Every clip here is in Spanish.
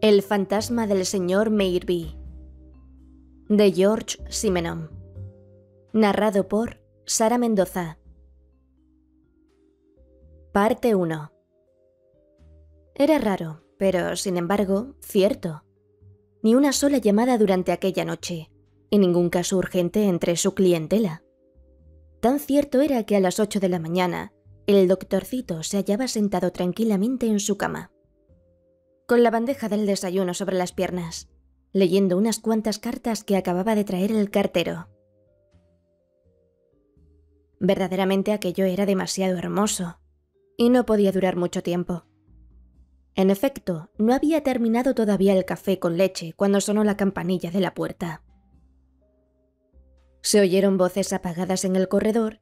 El fantasma del señor Mayerby, de George Simenon. Narrado por Sara Mendoza. Parte 1. Era raro, pero sin embargo, cierto. Ni una sola llamada durante aquella noche, y ningún caso urgente entre su clientela. Tan cierto era que a las 8 de la mañana, el doctorcito se hallaba sentado tranquilamente en su cama, con la bandeja del desayuno sobre las piernas, leyendo unas cuantas cartas que acababa de traer el cartero. Verdaderamente aquello era demasiado hermoso, y no podía durar mucho tiempo. En efecto, no había terminado todavía el café con leche cuando sonó la campanilla de la puerta. Se oyeron voces apagadas en el corredor,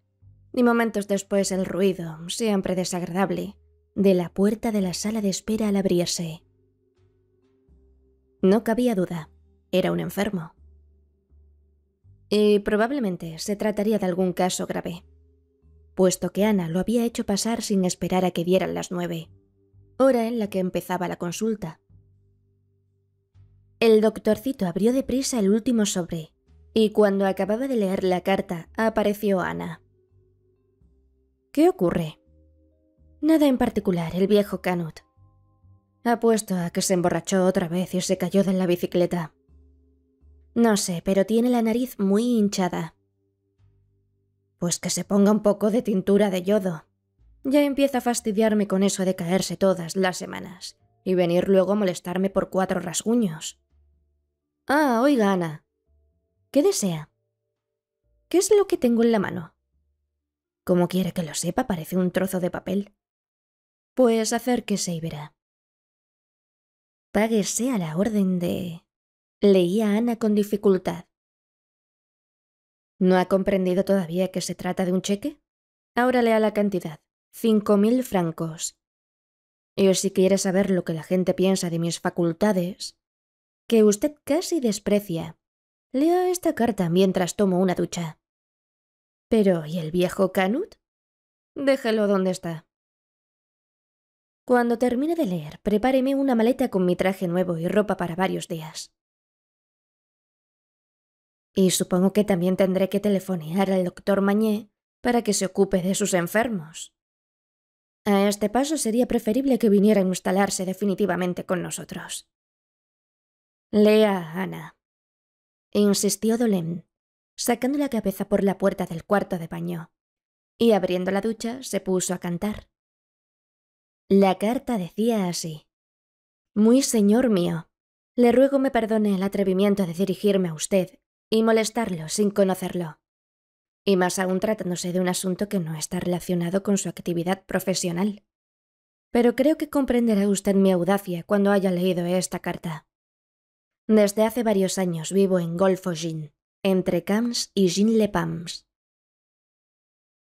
y momentos después el ruido, siempre desagradable, de la puerta de la sala de espera al abrirse. No cabía duda, era un enfermo. Y probablemente se trataría de algún caso grave, puesto que Ana lo había hecho pasar sin esperar a que dieran las 9, hora en la que empezaba la consulta. El doctorcito abrió deprisa el último sobre, y cuando acababa de leer la carta, apareció Ana. ¿Qué ocurre? Nada en particular, el viejo Canut. Apuesto a que se emborrachó otra vez y se cayó de la bicicleta. No sé, pero tiene la nariz muy hinchada. Pues que se ponga un poco de tintura de yodo. Ya empieza a fastidiarme con eso de caerse todas las semanas y venir luego a molestarme por 4 rasguños. Ah, oiga, Ana. ¿Qué desea? ¿Qué es lo que tengo en la mano? ¿Cómo quiere que lo sepa? Parece un trozo de papel. Pues acérquese y verá. Páguese a la orden de... Leía Ana con dificultad. ¿No ha comprendido todavía que se trata de un cheque? Ahora lea la cantidad. 5.000 francos. Y si quiere saber lo que la gente piensa de mis facultades, que usted casi desprecia, lea esta carta mientras tomo una ducha. Pero, ¿y el viejo Canut? Déjelo donde está. Cuando termine de leer, prepáreme una maleta con mi traje nuevo y ropa para varios días. Y supongo que también tendré que telefonear al doctor Mañé para que se ocupe de sus enfermos. A este paso sería preferible que viniera a instalarse definitivamente con nosotros. Lea, Ana, insistió Dolem, sacando la cabeza por la puerta del cuarto de baño, y abriendo la ducha se puso a cantar. La carta decía así: Muy señor mío, le ruego me perdone el atrevimiento de dirigirme a usted y molestarlo sin conocerlo, y más aún tratándose de un asunto que no está relacionado con su actividad profesional. Pero creo que comprenderá usted mi audacia cuando haya leído esta carta. Desde hace varios años vivo en Golfe-aux-Gines, entre Cannes y Gines-les-Pins.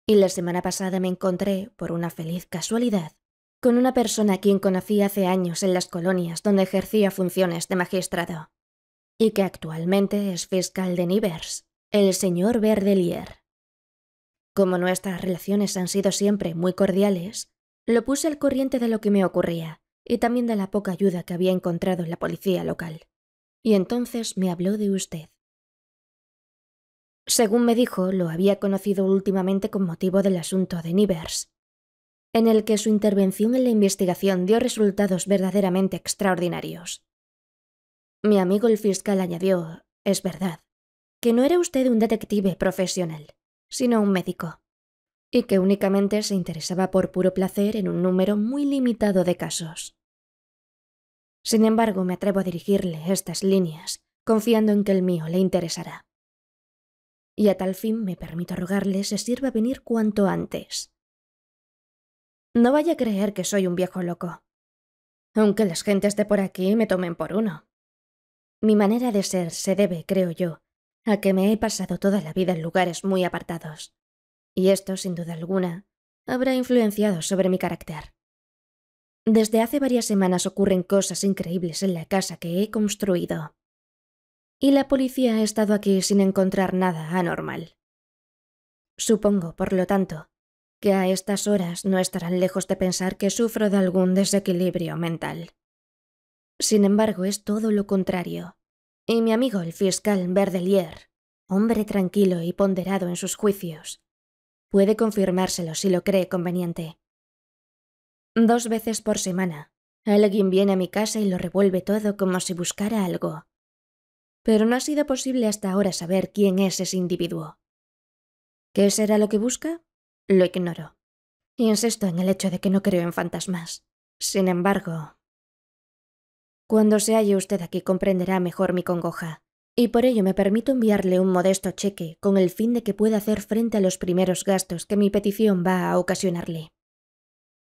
Y la semana pasada me encontré, por una feliz casualidad, con una persona a quien conocí hace años en las colonias donde ejercía funciones de magistrado, y que actualmente es fiscal de Nivers, el señor Verdelier. Como nuestras relaciones han sido siempre muy cordiales, lo puse al corriente de lo que me ocurría y también de la poca ayuda que había encontrado en la policía local. Y entonces me habló de usted. Según me dijo, lo había conocido últimamente con motivo del asunto de Nivers, en el que su intervención en la investigación dio resultados verdaderamente extraordinarios. Mi amigo el fiscal añadió, es verdad, que no era usted un detective profesional, sino un médico, y que únicamente se interesaba por puro placer en un número muy limitado de casos. Sin embargo, me atrevo a dirigirle estas líneas, confiando en que el mío le interesará. Y a tal fin me permito rogarle se sirva venir cuanto antes. No vaya a creer que soy un viejo loco, aunque las gentes de por aquí me tomen por uno. Mi manera de ser se debe, creo yo, a que me he pasado toda la vida en lugares muy apartados, y esto, sin duda alguna, habrá influenciado sobre mi carácter. Desde hace varias semanas ocurren cosas increíbles en la casa que he construido, y la policía ha estado aquí sin encontrar nada anormal. Supongo, por lo tanto, que a estas horas no estarán lejos de pensar que sufro de algún desequilibrio mental. Sin embargo, es todo lo contrario. Y mi amigo el fiscal Verdelier, hombre tranquilo y ponderado en sus juicios, puede confirmárselo si lo cree conveniente. 2 veces por semana, alguien viene a mi casa y lo revuelve todo como si buscara algo. Pero no ha sido posible hasta ahora saber quién es ese individuo. ¿Qué será lo que busca? Lo ignoro. Insisto en el hecho de que no creo en fantasmas. Sin embargo, cuando se halle usted aquí comprenderá mejor mi congoja, y por ello me permito enviarle un modesto cheque con el fin de que pueda hacer frente a los primeros gastos que mi petición va a ocasionarle.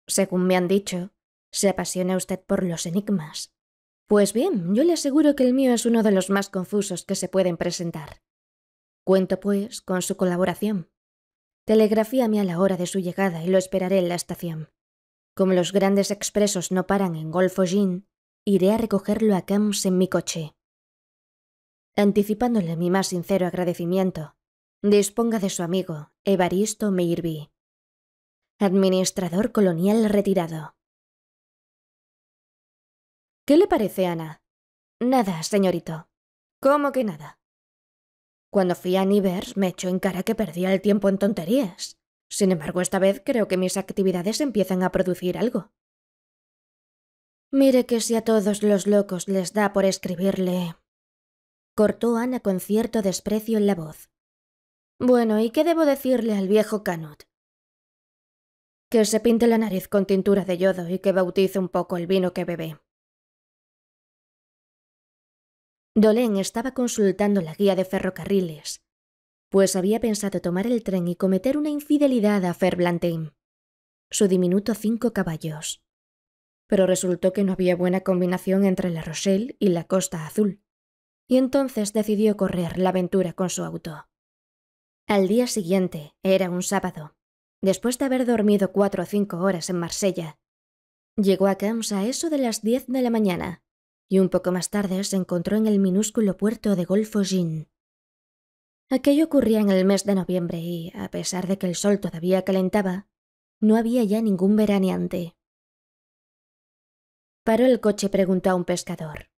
Según me han dicho, se apasiona usted por los enigmas. Pues bien, yo le aseguro que el mío es uno de los más confusos que se pueden presentar. Cuento, pues, con su colaboración. Telegrafíame a la hora de su llegada y lo esperaré en la estación. Como los grandes expresos no paran en Golfo Gin, iré a recogerlo a Camps en mi coche. Anticipándole mi más sincero agradecimiento, disponga de su amigo, Evaristo Meirby, administrador colonial retirado. ¿Qué le parece, Ana? Nada, señorito. ¿Cómo que nada? Cuando fui a Nivers me echó en cara que perdía el tiempo en tonterías. Sin embargo, esta vez creo que mis actividades empiezan a producir algo. Mire que si a todos los locos les da por escribirle... Cortó Ana con cierto desprecio en la voz. Bueno, ¿y qué debo decirle al viejo Canut? Que se pinte la nariz con tintura de yodo y que bautice un poco el vino que bebe. Dolén estaba consultando la guía de ferrocarriles, pues había pensado tomar el tren y cometer una infidelidad a Ferblantyne, su diminuto 5 caballos. Pero resultó que no había buena combinación entre La Rochelle y la Costa Azul, y entonces decidió correr la aventura con su auto. Al día siguiente, era un sábado, después de haber dormido 4 o 5 horas en Marsella, llegó a Camps a eso de las 10 de la mañana, y un poco más tarde se encontró en el minúsculo puerto de Golfo Gin. Aquello ocurría en el mes de noviembre y, a pesar de que el sol todavía calentaba, no había ya ningún veraneante. Paró el coche y preguntó a un pescador.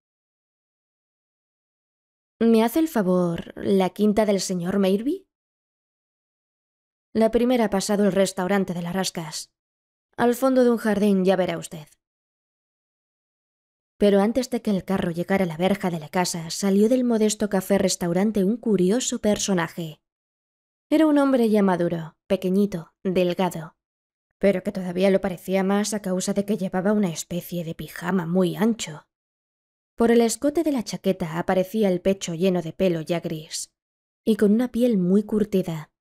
¿Me hace el favor la quinta del señor Meirby? La primera ha pasado el restaurante de las Rascas. Al fondo de un jardín, ya verá usted. Pero antes de que el carro llegara a la verja de la casa, salió del modesto café-restaurante un curioso personaje. Era un hombre ya maduro, pequeñito, delgado, pero que todavía lo parecía más a causa de que llevaba una especie de pijama muy ancho. Por el escote de la chaqueta aparecía el pecho lleno de pelo ya gris, y con una piel muy curtida.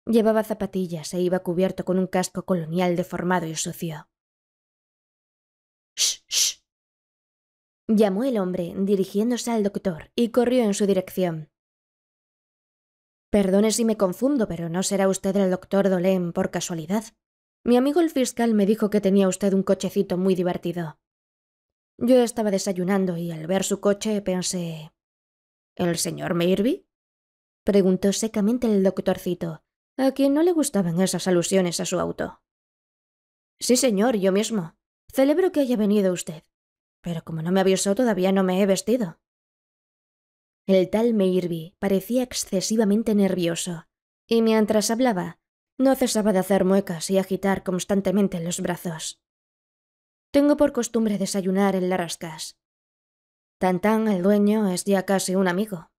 Llevaba zapatillas e iba cubierto con un casco colonial deformado y sucio. «¡Shh, shh!», llamó el hombre, dirigiéndose al doctor, y corrió en su dirección. Perdone si me confundo, pero ¿no será usted el doctor Dolén por casualidad? Mi amigo el fiscal me dijo que tenía usted un cochecito muy divertido. Yo estaba desayunando y al ver su coche pensé... ¿El señor Meirby?, preguntó secamente el doctorcito, a quien no le gustaban esas alusiones a su auto. Sí, señor, yo mismo. Celebro que haya venido usted. Pero como no me avisó, todavía no me he vestido. El tal Meirby parecía excesivamente nervioso, y mientras hablaba, no cesaba de hacer muecas y agitar constantemente los brazos. Tengo por costumbre desayunar en las Rascas. Tantán, el dueño, es ya casi un amigo.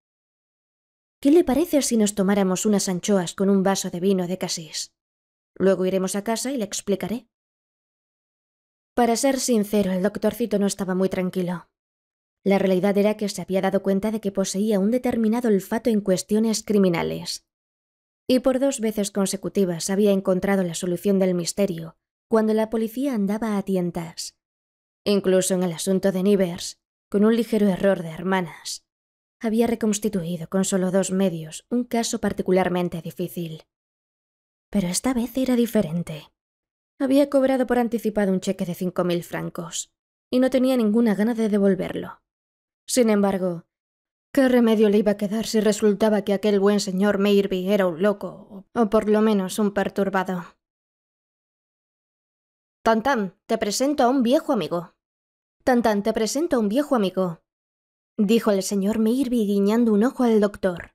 ¿Qué le parece si nos tomáramos unas anchoas con un vaso de vino de Cassis? Luego iremos a casa y le explicaré. Para ser sincero, el doctorcito no estaba muy tranquilo. La realidad era que se había dado cuenta de que poseía un determinado olfato en cuestiones criminales. Y por 2 veces consecutivas había encontrado la solución del misterio cuando la policía andaba a tientas. Incluso en el asunto de Nivers, con un ligero error de hermanas, había reconstituido con solo 2 medios un caso particularmente difícil. Pero esta vez era diferente. Había cobrado por anticipado un cheque de 5.000 francos, y no tenía ninguna gana de devolverlo. Sin embargo, ¿qué remedio le iba a quedar si resultaba que aquel buen señor Meirby era un loco, o por lo menos un perturbado? Tantán, te presento a un viejo amigo. Tan, te presento a un viejo amigo, dijo el señor Mayerby guiñando un ojo al doctor.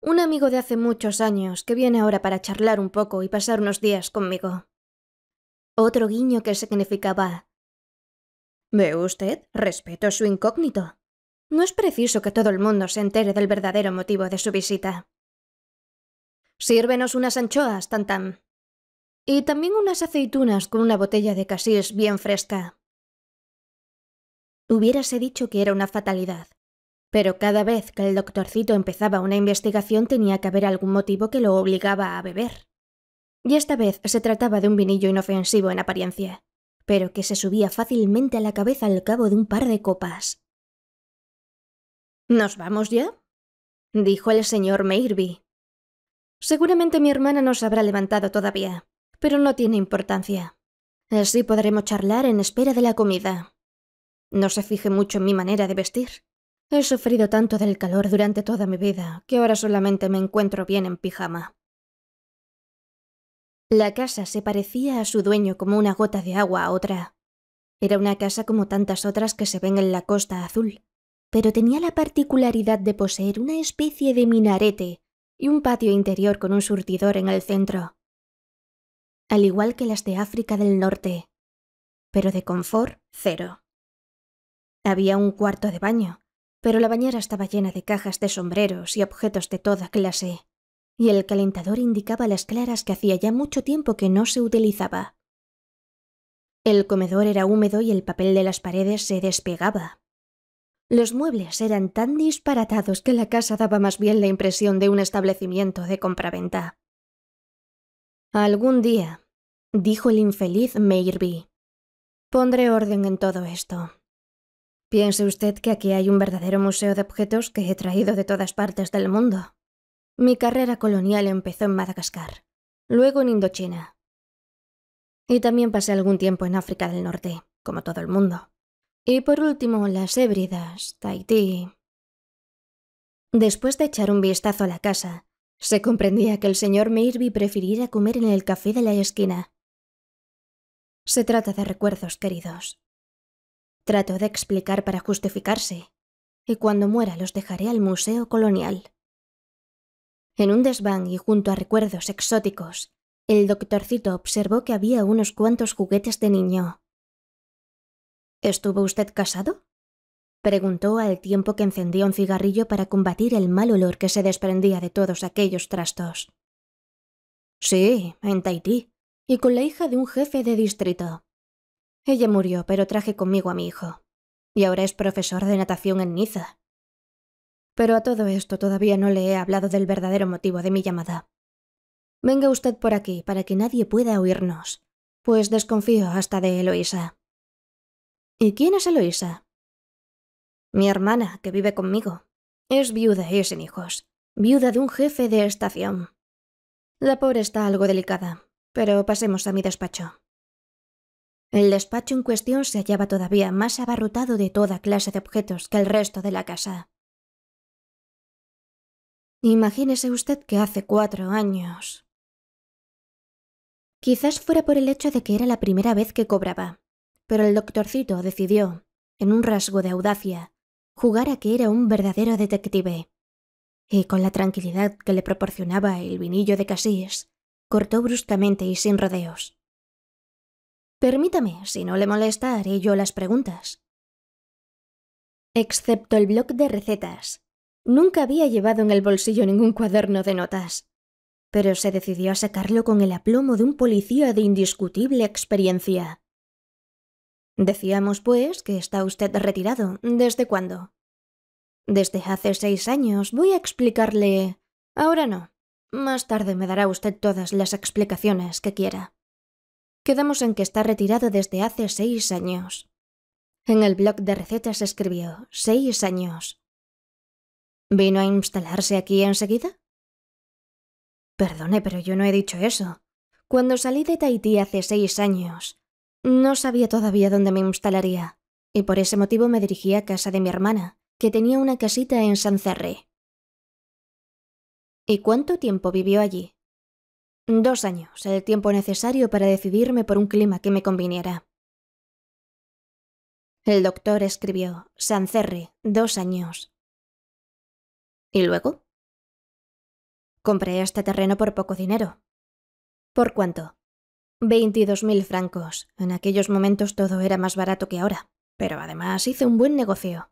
Un amigo de hace muchos años que viene ahora para charlar un poco y pasar unos días conmigo. Otro guiño que significaba: ¿ve usted? Respeto su incógnito. No es preciso que todo el mundo se entere del verdadero motivo de su visita. Sírvenos unas anchoas, Tantam. Y también unas aceitunas con una botella de casís bien fresca. Hubiérase dicho que era una fatalidad, pero cada vez que el doctorcito empezaba una investigación tenía que haber algún motivo que lo obligaba a beber. Y esta vez se trataba de un vinillo inofensivo en apariencia, pero que se subía fácilmente a la cabeza al cabo de un par de copas. ¿Nos vamos ya?, dijo el señor Mayerby. Seguramente mi hermana no se habrá levantado todavía, pero no tiene importancia. Así podremos charlar en espera de la comida. No se fije mucho en mi manera de vestir. He sufrido tanto del calor durante toda mi vida que ahora solamente me encuentro bien en pijama. La casa se parecía a su dueño como una gota de agua a otra. Era una casa como tantas otras que se ven en la Costa Azul, pero tenía la particularidad de poseer una especie de minarete y un patio interior con un surtidor en el centro. Al igual que las de África del Norte, pero de confort cero. Había un cuarto de baño, pero la bañera estaba llena de cajas de sombreros y objetos de toda clase, y el calentador indicaba a las claras que hacía ya mucho tiempo que no se utilizaba. El comedor era húmedo y el papel de las paredes se despegaba. Los muebles eran tan disparatados que la casa daba más bien la impresión de un establecimiento de compraventa. Algún día, dijo el infeliz Mayerby, pondré orden en todo esto. Piense usted que aquí hay un verdadero museo de objetos que he traído de todas partes del mundo. Mi carrera colonial empezó en Madagascar, luego en Indochina. Y también pasé algún tiempo en África del Norte, como todo el mundo. Y por último, las Hébridas, Tahití. Después de echar un vistazo a la casa, se comprendía que el señor Mayerby prefiriera comer en el café de la esquina. Se trata de recuerdos, queridos. Trato de explicar para justificarse, y cuando muera los dejaré al Museo Colonial. En un desván y junto a recuerdos exóticos, el doctorcito observó que había unos cuantos juguetes de niño. ¿Estuvo usted casado?, preguntó al tiempo que encendía un cigarrillo para combatir el mal olor que se desprendía de todos aquellos trastos. Sí, en Tahití, y con la hija de un jefe de distrito. Ella murió, pero traje conmigo a mi hijo, y ahora es profesor de natación en Niza. Pero a todo esto todavía no le he hablado del verdadero motivo de mi llamada. Venga usted por aquí para que nadie pueda oírnos, pues desconfío hasta de Eloísa. ¿Y quién es Eloísa? Mi hermana, que vive conmigo. Es viuda y sin hijos, viuda de un jefe de estación. La pobre está algo delicada, pero pasemos a mi despacho. El despacho en cuestión se hallaba todavía más abarrotado de toda clase de objetos que el resto de la casa. Imagínese usted que hace 4 años... Quizás fuera por el hecho de que era la primera vez que cobraba, pero el doctorcito decidió, en un rasgo de audacia, jugar a que era un verdadero detective. Y con la tranquilidad que le proporcionaba el vinillo de casís, cortó bruscamente y sin rodeos. Permítame, si no le molesta, haré yo las preguntas. Excepto el bloc de recetas, nunca había llevado en el bolsillo ningún cuaderno de notas, pero se decidió a sacarlo con el aplomo de un policía de indiscutible experiencia. Decíamos, pues, que está usted retirado. ¿Desde cuándo? Desde hace 6 años. Voy a explicarle... Ahora no. Más tarde me dará usted todas las explicaciones que quiera. Quedamos en que está retirado desde hace 6 años. En el bloc de recetas escribió 6 años. ¿Vino a instalarse aquí enseguida? Perdone, pero yo no he dicho eso. Cuando salí de Tahití hace 6 años, no sabía todavía dónde me instalaría, y por ese motivo me dirigí a casa de mi hermana, que tenía una casita en Sancerre. ¿Y cuánto tiempo vivió allí? 2 años, el tiempo necesario para decidirme por un clima que me conviniera. El doctor escribió: Sancerre, 2 años. ¿Y luego? Compré este terreno por poco dinero. ¿Por cuánto? 22.000 francos. En aquellos momentos todo era más barato que ahora. Pero además hice un buen negocio.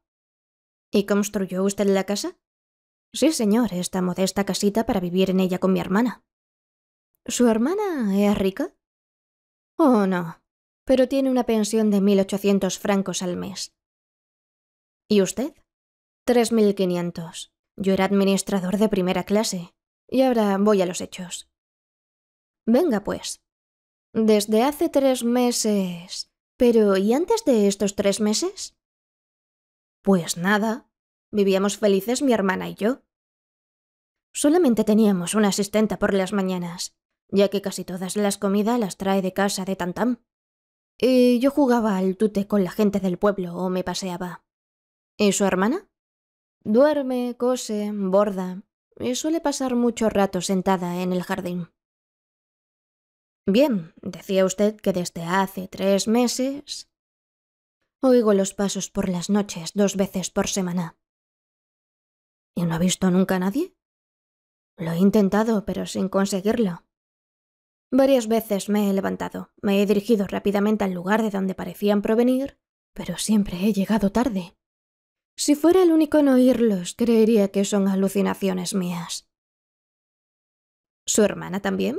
¿Y construyó usted la casa? Sí, señor, esta modesta casita para vivir en ella con mi hermana. ¿Su hermana es rica? Oh, no. Pero tiene una pensión de 1.800 francos al mes. ¿Y usted? 3.500. Yo era administrador de primera clase. Y ahora voy a los hechos. Venga, pues. Desde hace 3 meses... Pero, ¿y antes de estos 3 meses? Pues nada. Vivíamos felices mi hermana y yo. Solamente teníamos una asistenta por las mañanas, ya que casi todas las comidas las trae de casa de Tantam. Y yo jugaba al tute con la gente del pueblo o me paseaba. ¿Y su hermana? Duerme, cose, borda y suele pasar mucho rato sentada en el jardín. Bien, decía usted que desde hace 3 meses... Oigo los pasos por las noches 2 veces por semana. ¿Y no ha visto nunca a nadie? Lo he intentado, pero sin conseguirlo. Varias veces me he levantado, me he dirigido rápidamente al lugar de donde parecían provenir, pero siempre he llegado tarde. Si fuera el único en oírlos, creería que son alucinaciones mías. ¿Su hermana también?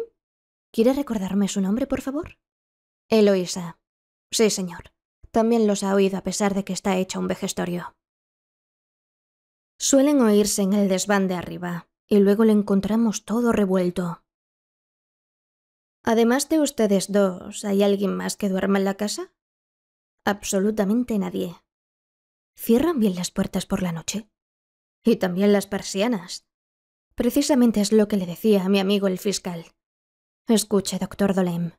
¿Quiere recordarme su nombre, por favor? Eloísa. Sí, señor. También los ha oído a pesar de que está hecha un vejestorio. Suelen oírse en el desván de arriba, y luego le encontramos todo revuelto. Además de ustedes dos, ¿hay alguien más que duerma en la casa? Absolutamente nadie. ¿Cierran bien las puertas por la noche? Y también las persianas. Precisamente es lo que le decía a mi amigo el fiscal. Escuche, doctor Dolem.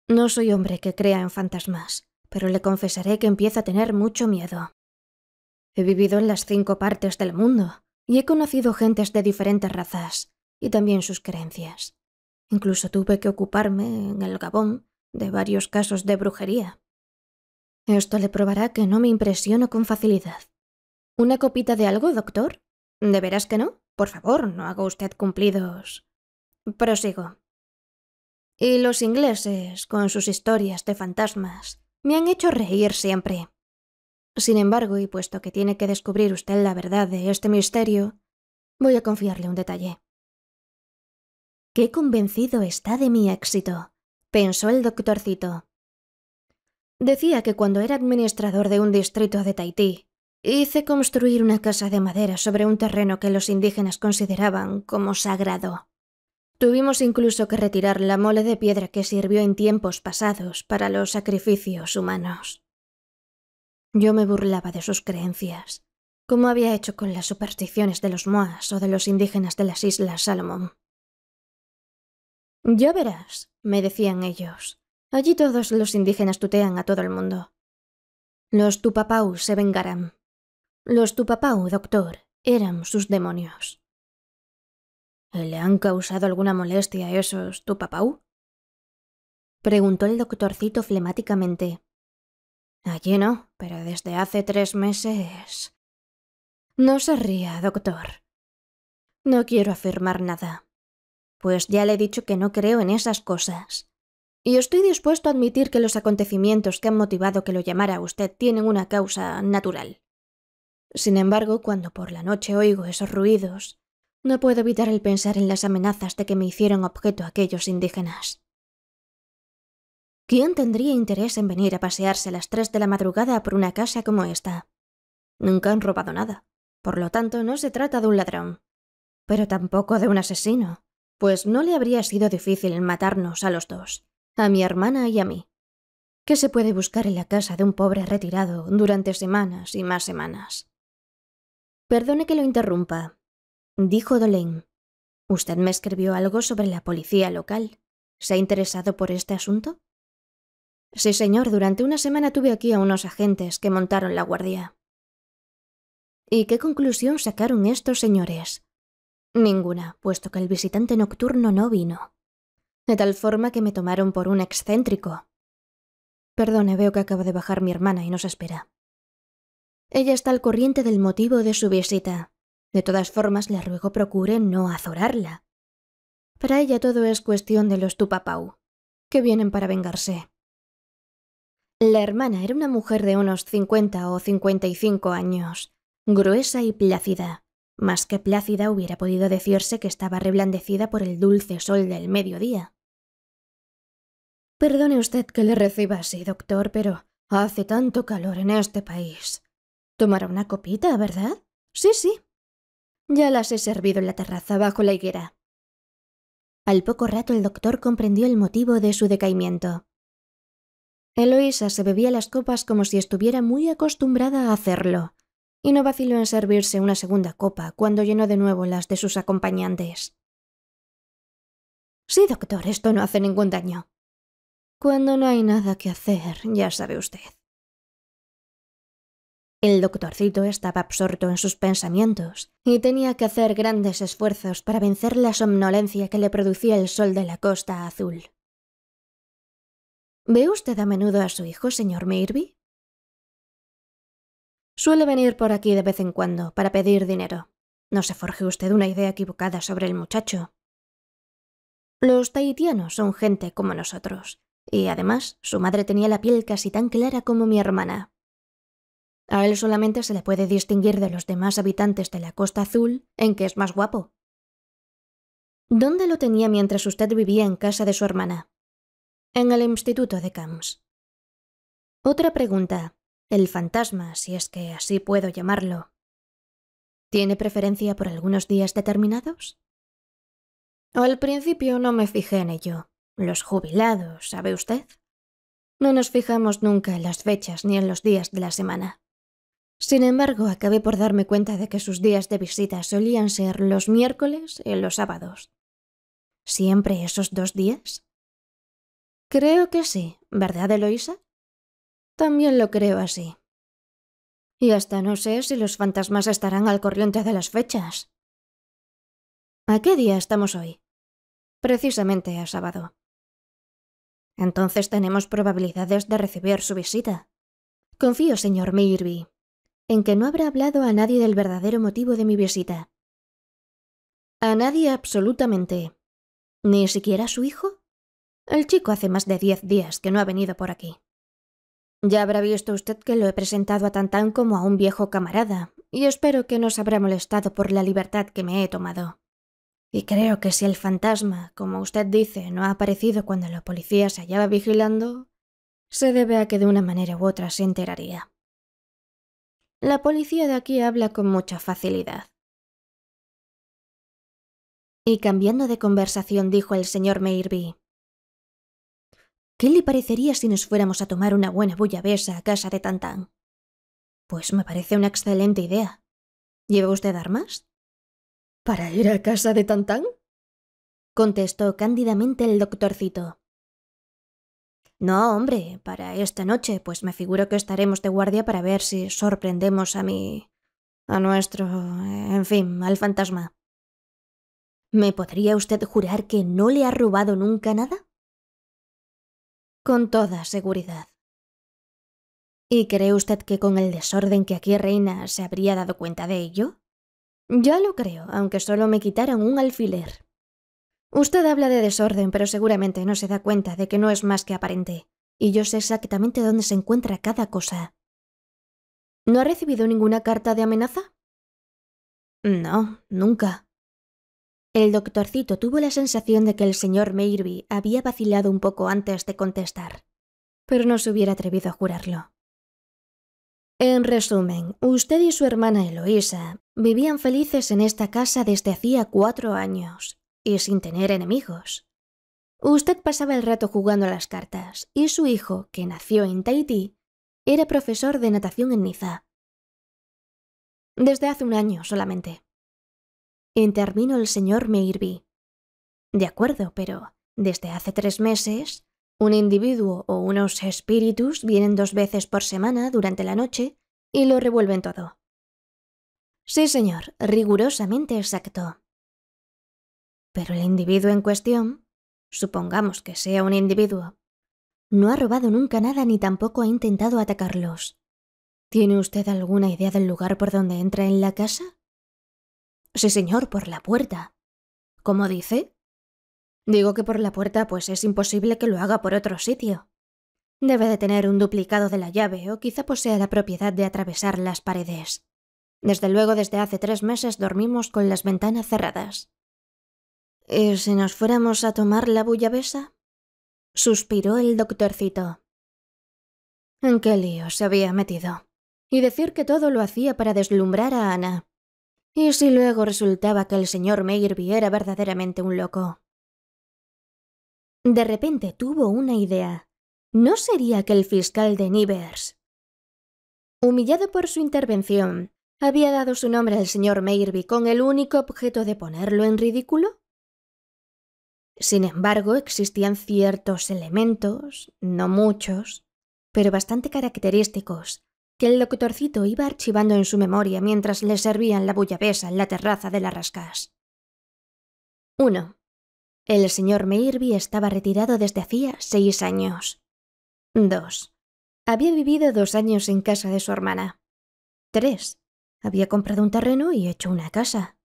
No soy hombre que crea en fantasmas, pero le confesaré que empiezo a tener mucho miedo. He vivido en las 5 partes del mundo y he conocido gentes de diferentes razas y también sus creencias. Incluso tuve que ocuparme, en el Gabón, de varios casos de brujería. Esto le probará que no me impresiono con facilidad. ¿Una copita de algo, doctor? ¿De veras que no? Por favor, no haga usted cumplidos. Prosigo. Y los ingleses, con sus historias de fantasmas, me han hecho reír siempre. Sin embargo, y puesto que tiene que descubrir usted la verdad de este misterio, voy a confiarle un detalle. Qué convencido está de mi éxito, pensó el doctorcito. Decía que cuando era administrador de un distrito de Tahití, hice construir una casa de madera sobre un terreno que los indígenas consideraban como sagrado. Tuvimos incluso que retirar la mole de piedra que sirvió en tiempos pasados para los sacrificios humanos. Yo me burlaba de sus creencias, como había hecho con las supersticiones de los moas o de los indígenas de las Islas Salomón. Ya verás, me decían ellos. Allí todos los indígenas tutean a todo el mundo. Los Tupapau se vengarán. Los Tupapau, doctor, eran sus demonios. ¿Le han causado alguna molestia a esos Tupapau? Preguntó el doctorcito flemáticamente. Allí no, pero desde hace 3 meses... No se ría, doctor. No quiero afirmar nada. Pues ya le he dicho que no creo en esas cosas. Y estoy dispuesto a admitir que los acontecimientos que han motivado que lo llamara a usted tienen una causa natural. Sin embargo, cuando por la noche oigo esos ruidos, no puedo evitar el pensar en las amenazas de que me hicieron objeto aquellos indígenas. ¿Quién tendría interés en venir a pasearse a las 3 de la madrugada por una casa como esta? Nunca han robado nada, por lo tanto no se trata de un ladrón, pero tampoco de un asesino, pues no le habría sido difícil matarnos a los dos, a mi hermana y a mí. ¿Qué se puede buscar en la casa de un pobre retirado durante semanas y más semanas? Perdone que lo interrumpa, dijo Dolén. ¿Usted me escribió algo sobre la policía local? ¿Se ha interesado por este asunto? Sí, señor, durante una semana tuve aquí a unos agentes que montaron la guardia. ¿Y qué conclusión sacaron estos señores? Ninguna, puesto que el visitante nocturno no vino. De tal forma que me tomaron por un excéntrico. Perdone, veo que acaba de bajar mi hermana y nos espera. Ella está al corriente del motivo de su visita. De todas formas, le ruego procure no azorarla. Para ella todo es cuestión de los Tupapau, que vienen para vengarse. La hermana era una mujer de unos 50 o 55 años, gruesa y plácida. Más que plácida hubiera podido decirse que estaba reblandecida por el dulce sol del mediodía. Perdone usted que le reciba así, doctor, pero hace tanto calor en este país. Tomará una copita, ¿verdad? Sí, sí. Ya las he servido en la terraza bajo la higuera. Al poco rato el doctor comprendió el motivo de su decaimiento. Eloísa se bebía las copas como si estuviera muy acostumbrada a hacerlo, y no vaciló en servirse una segunda copa cuando llenó de nuevo las de sus acompañantes. Sí, doctor, esto no hace ningún daño. Cuando no hay nada que hacer, ya sabe usted. El doctorcito estaba absorto en sus pensamientos y tenía que hacer grandes esfuerzos para vencer la somnolencia que le producía el sol de la Costa Azul. ¿Ve usted a menudo a su hijo, señor Mayerby? Suele venir por aquí de vez en cuando para pedir dinero. No se forje usted una idea equivocada sobre el muchacho. Los tahitianos son gente como nosotros, y además su madre tenía la piel casi tan clara como mi hermana. A él solamente se le puede distinguir de los demás habitantes de la Costa Azul en que es más guapo. ¿Dónde lo tenía mientras usted vivía en casa de su hermana? En el instituto de Camps. Otra pregunta. El fantasma, si es que así puedo llamarlo, ¿tiene preferencia por algunos días determinados? Al principio no me fijé en ello. Los jubilados, ¿sabe usted? No nos fijamos nunca en las fechas ni en los días de la semana. Sin embargo, acabé por darme cuenta de que sus días de visita solían ser los miércoles y los sábados. ¿Siempre esos 2 días? Creo que sí, ¿verdad, Eloísa? También lo creo así. Y hasta no sé si los fantasmas estarán al corriente de las fechas. ¿A qué día estamos hoy? Precisamente a sábado. Entonces tenemos probabilidades de recibir su visita. Confío, señor Mayerby, en que no habrá hablado a nadie del verdadero motivo de mi visita. A nadie absolutamente. ¿Ni siquiera a su hijo? El chico hace más de 10 días que no ha venido por aquí. Ya habrá visto usted que lo he presentado a Tantán como a un viejo camarada, y espero que no se habrá molestado por la libertad que me he tomado. Y creo que si el fantasma, como usted dice, no ha aparecido cuando la policía se hallaba vigilando, se debe a que de una manera u otra se enteraría. La policía de aquí habla con mucha facilidad. Y cambiando de conversación dijo el señor Mayerby: ¿qué le parecería si nos fuéramos a tomar una buena bullabesa a casa de Tantán? Pues me parece una excelente idea. ¿Lleva usted armas? ¿Para ir a casa de Tantán? Contestó cándidamente el doctorcito. No, hombre, para esta noche, pues me figuro que estaremos de guardia para ver si sorprendemos a nuestro... en fin, al fantasma. ¿Me podría usted jurar que no le ha robado nunca nada? Con toda seguridad. ¿Y cree usted que con el desorden que aquí reina se habría dado cuenta de ello? Ya lo creo, aunque solo me quitaran un alfiler. Usted habla de desorden, pero seguramente no se da cuenta de que no es más que aparente, y yo sé exactamente dónde se encuentra cada cosa. ¿No ha recibido ninguna carta de amenaza? No, nunca. El doctorcito tuvo la sensación de que el señor Mayerby había vacilado un poco antes de contestar, pero no se hubiera atrevido a jurarlo. En resumen, usted y su hermana Eloísa vivían felices en esta casa desde hacía 4 años, y sin tener enemigos. Usted pasaba el rato jugando a las cartas, y su hijo, que nació en Tahití, era profesor de natación en Niza. Desde hace 1 año solamente. Intervino el señor Mayerby. De acuerdo, pero desde hace 3 meses, un individuo o unos espíritus vienen 2 veces por semana durante la noche y lo revuelven todo. Sí, señor, rigurosamente exacto. Pero el individuo en cuestión, supongamos que sea un individuo, no ha robado nunca nada ni tampoco ha intentado atacarlos. ¿Tiene usted alguna idea del lugar por donde entra en la casa? Sí, señor, por la puerta. ¿Cómo dice? Digo que por la puerta, pues es imposible que lo haga por otro sitio. Debe de tener un duplicado de la llave o quizá posea la propiedad de atravesar las paredes. Desde luego, desde hace 3 meses dormimos con las ventanas cerradas. ¿Y si nos fuéramos a tomar la bullabesa? Suspiró el doctorcito. ¿En qué lío se había metido? Y decir que todo lo hacía para deslumbrar a Ana. ¿Y si luego resultaba que el señor Mayerby era verdaderamente un loco? De repente tuvo una idea. ¿No sería que el fiscal de Nivers, humillado por su intervención, había dado su nombre al señor Mayerby con el único objeto de ponerlo en ridículo? Sin embargo, existían ciertos elementos, no muchos, pero bastante característicos, que el doctorcito iba archivando en su memoria mientras le servían la bullabesa en la terraza de la Rascas. 1. El señor Mayerby estaba retirado desde hacía 6 años. 2. Había vivido 2 años en casa de su hermana. 3. Había comprado un terreno y hecho una casa.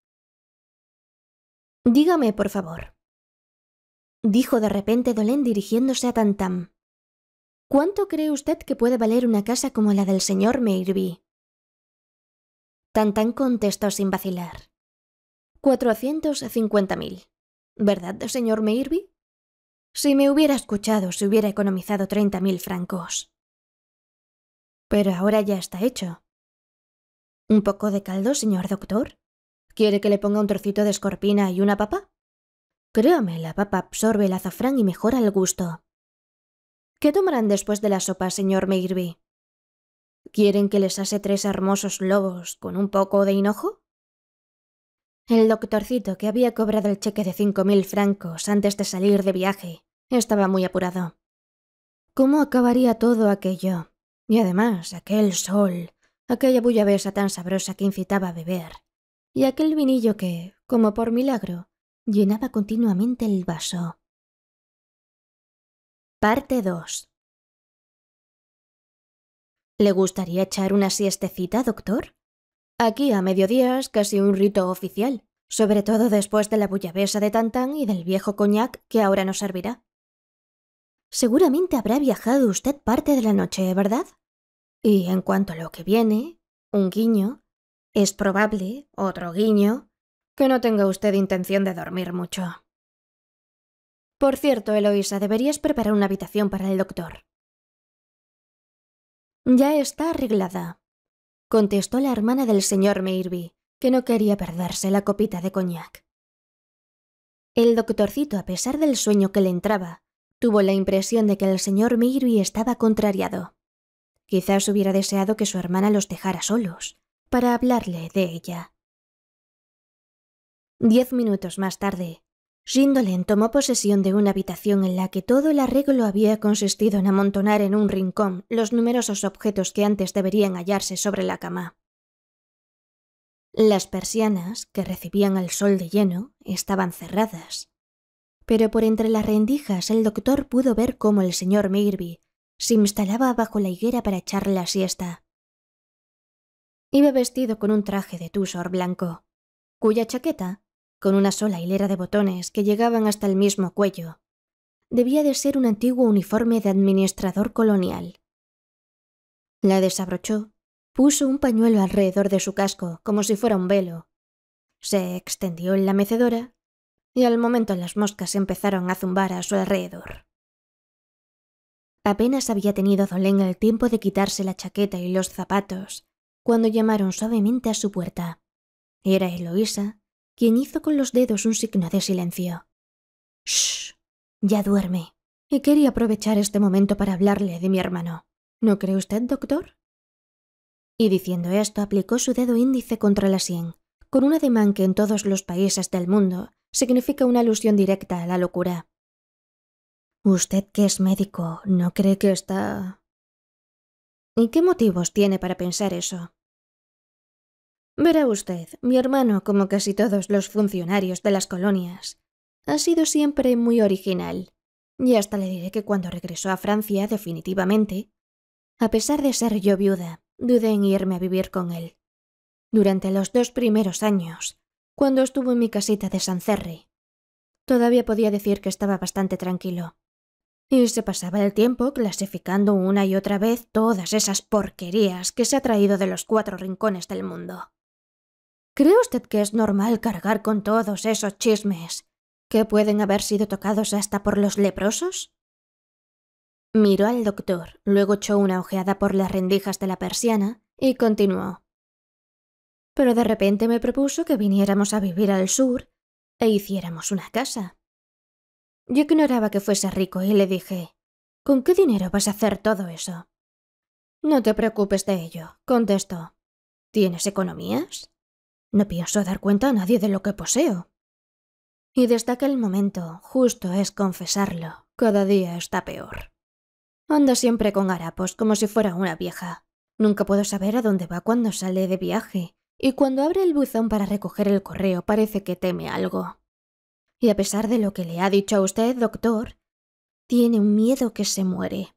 Dígame, por favor, dijo de repente Dolén dirigiéndose a Tantam. ¿Cuánto cree usted que puede valer una casa como la del señor Mayerby? Tantam contestó sin vacilar. 450.000. ¿Verdad, señor Mayerby? Si me hubiera escuchado, se hubiera economizado 30.000 francos. Pero ahora ya está hecho. ¿Un poco de caldo, señor doctor? ¿Quiere que le ponga un trocito de escorpina y una papa? Créame, la papa absorbe el azafrán y mejora el gusto. ¿Qué tomarán después de la sopa, señor Mayerby? ¿Quieren que les ase 3 hermosos lobos con un poco de hinojo? El doctorcito, que había cobrado el cheque de 5.000 francos antes de salir de viaje, estaba muy apurado. ¿Cómo acabaría todo aquello? Y además, aquel sol, aquella bullabesa tan sabrosa que incitaba a beber, y aquel vinillo que, como por milagro, llenaba continuamente el vaso. Parte 2. ¿Le gustaría echar una siestecita, doctor? Aquí a mediodía es casi un rito oficial, sobre todo después de la bullabesa de Tantam y del viejo coñac que ahora nos servirá. Seguramente habrá viajado usted parte de la noche, ¿verdad? Y en cuanto a lo que viene, un guiño, es probable, otro guiño, que no tenga usted intención de dormir mucho. Por cierto, Eloísa, deberías preparar una habitación para el doctor. Ya está arreglada, contestó la hermana del señor Mayerby, que no quería perderse la copita de coñac. El doctorcito, a pesar del sueño que le entraba, tuvo la impresión de que el señor Mayerby estaba contrariado. Quizás hubiera deseado que su hermana los dejara solos, para hablarle de ella. 10 minutos más tarde, Jean Dolén tomó posesión de una habitación en la que todo el arreglo había consistido en amontonar en un rincón los numerosos objetos que antes deberían hallarse sobre la cama. Las persianas, que recibían el sol de lleno, estaban cerradas, pero por entre las rendijas el doctor pudo ver cómo el señor Mayerby se instalaba bajo la higuera para echar la siesta. Iba vestido con un traje de túsor blanco, cuya chaqueta, con una sola hilera de botones que llegaban hasta el mismo cuello, debía de ser un antiguo uniforme de administrador colonial. La desabrochó, puso un pañuelo alrededor de su casco como si fuera un velo, se extendió en la mecedora y al momento las moscas empezaron a zumbar a su alrededor. Apenas había tenido Dolén el tiempo de quitarse la chaqueta y los zapatos cuando llamaron suavemente a su puerta. Era Eloísa, quien hizo con los dedos un signo de silencio. «Shh, ya duerme, y quería aprovechar este momento para hablarle de mi hermano. ¿No cree usted, doctor?» Y diciendo esto aplicó su dedo índice contra la sien, con un ademán que en todos los países del mundo significa una alusión directa a la locura. «Usted, que es médico, ¿no cree que está...?» «¿Y qué motivos tiene para pensar eso?» «Verá usted, mi hermano, como casi todos los funcionarios de las colonias, ha sido siempre muy original, y hasta le diré que cuando regresó a Francia definitivamente, a pesar de ser yo viuda dudé en irme a vivir con él. Durante los 2 primeros años, cuando estuvo en mi casita de Sancerre, todavía podía decir que estaba bastante tranquilo. Y se pasaba el tiempo clasificando una y otra vez todas esas porquerías que se ha traído de los 4 rincones del mundo. ¿Cree usted que es normal cargar con todos esos chismes que pueden haber sido tocados hasta por los leprosos? Miró al doctor, luego echó una ojeada por las rendijas de la persiana y continuó. Pero de repente me propuso que viniéramos a vivir al sur e hiciéramos una casa. Yo ignoraba que fuese rico y le dije, ¿con qué dinero vas a hacer todo eso? No te preocupes de ello, contestó. ¿Tienes economías? No pienso dar cuenta a nadie de lo que poseo. Y desde aquel momento, justo es confesarlo, cada día está peor. Anda siempre con harapos como si fuera una vieja. Nunca puedo saber a dónde va cuando sale de viaje, y cuando abre el buzón para recoger el correo parece que teme algo. Y a pesar de lo que le ha dicho a usted, doctor, tiene un miedo que se muere,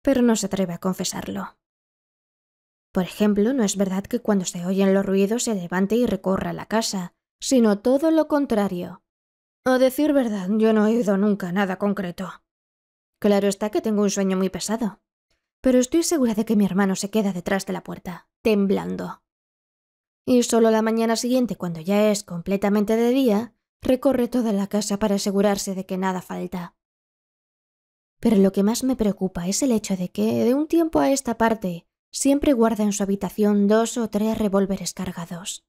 pero no se atreve a confesarlo. Por ejemplo, no es verdad que cuando se oyen los ruidos se levante y recorra la casa, sino todo lo contrario. A decir verdad, yo no he oído nunca nada concreto. Claro está que tengo un sueño muy pesado, pero estoy segura de que mi hermano se queda detrás de la puerta, temblando. Y solo la mañana siguiente, cuando ya es completamente de día, recorre toda la casa para asegurarse de que nada falta. Pero lo que más me preocupa es el hecho de que, de un tiempo a esta parte, siempre guarda en su habitación 2 o 3 revólveres cargados.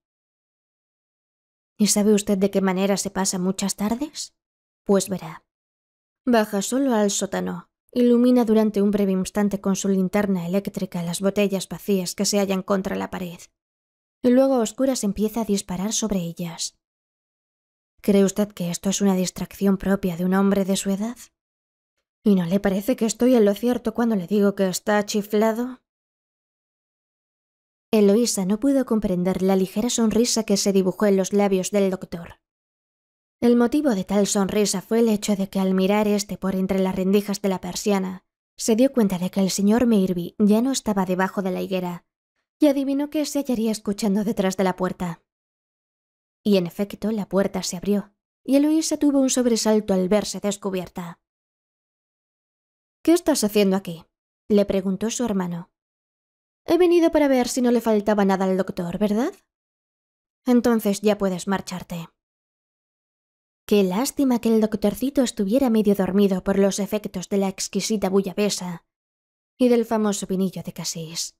¿Y sabe usted de qué manera se pasa muchas tardes? Pues verá. Baja solo al sótano, ilumina durante un breve instante con su linterna eléctrica las botellas vacías que se hallan contra la pared, y luego a oscuras empieza a disparar sobre ellas. ¿Cree usted que esto es una distracción propia de un hombre de su edad? ¿Y no le parece que estoy en lo cierto cuando le digo que está chiflado? Eloísa no pudo comprender la ligera sonrisa que se dibujó en los labios del doctor. El motivo de tal sonrisa fue el hecho de que al mirar por entre las rendijas de la persiana, se dio cuenta de que el señor Mayerby ya no estaba debajo de la higuera, y adivinó que se hallaría escuchando detrás de la puerta. Y en efecto, la puerta se abrió, y Eloísa tuvo un sobresalto al verse descubierta. «¿Qué estás haciendo aquí?», le preguntó su hermano. «He venido para ver si no le faltaba nada al doctor, ¿verdad? Entonces ya puedes marcharte». Qué lástima que el doctorcito estuviera medio dormido por los efectos de la exquisita bouillabaisse y del famoso vinillo de Cassis.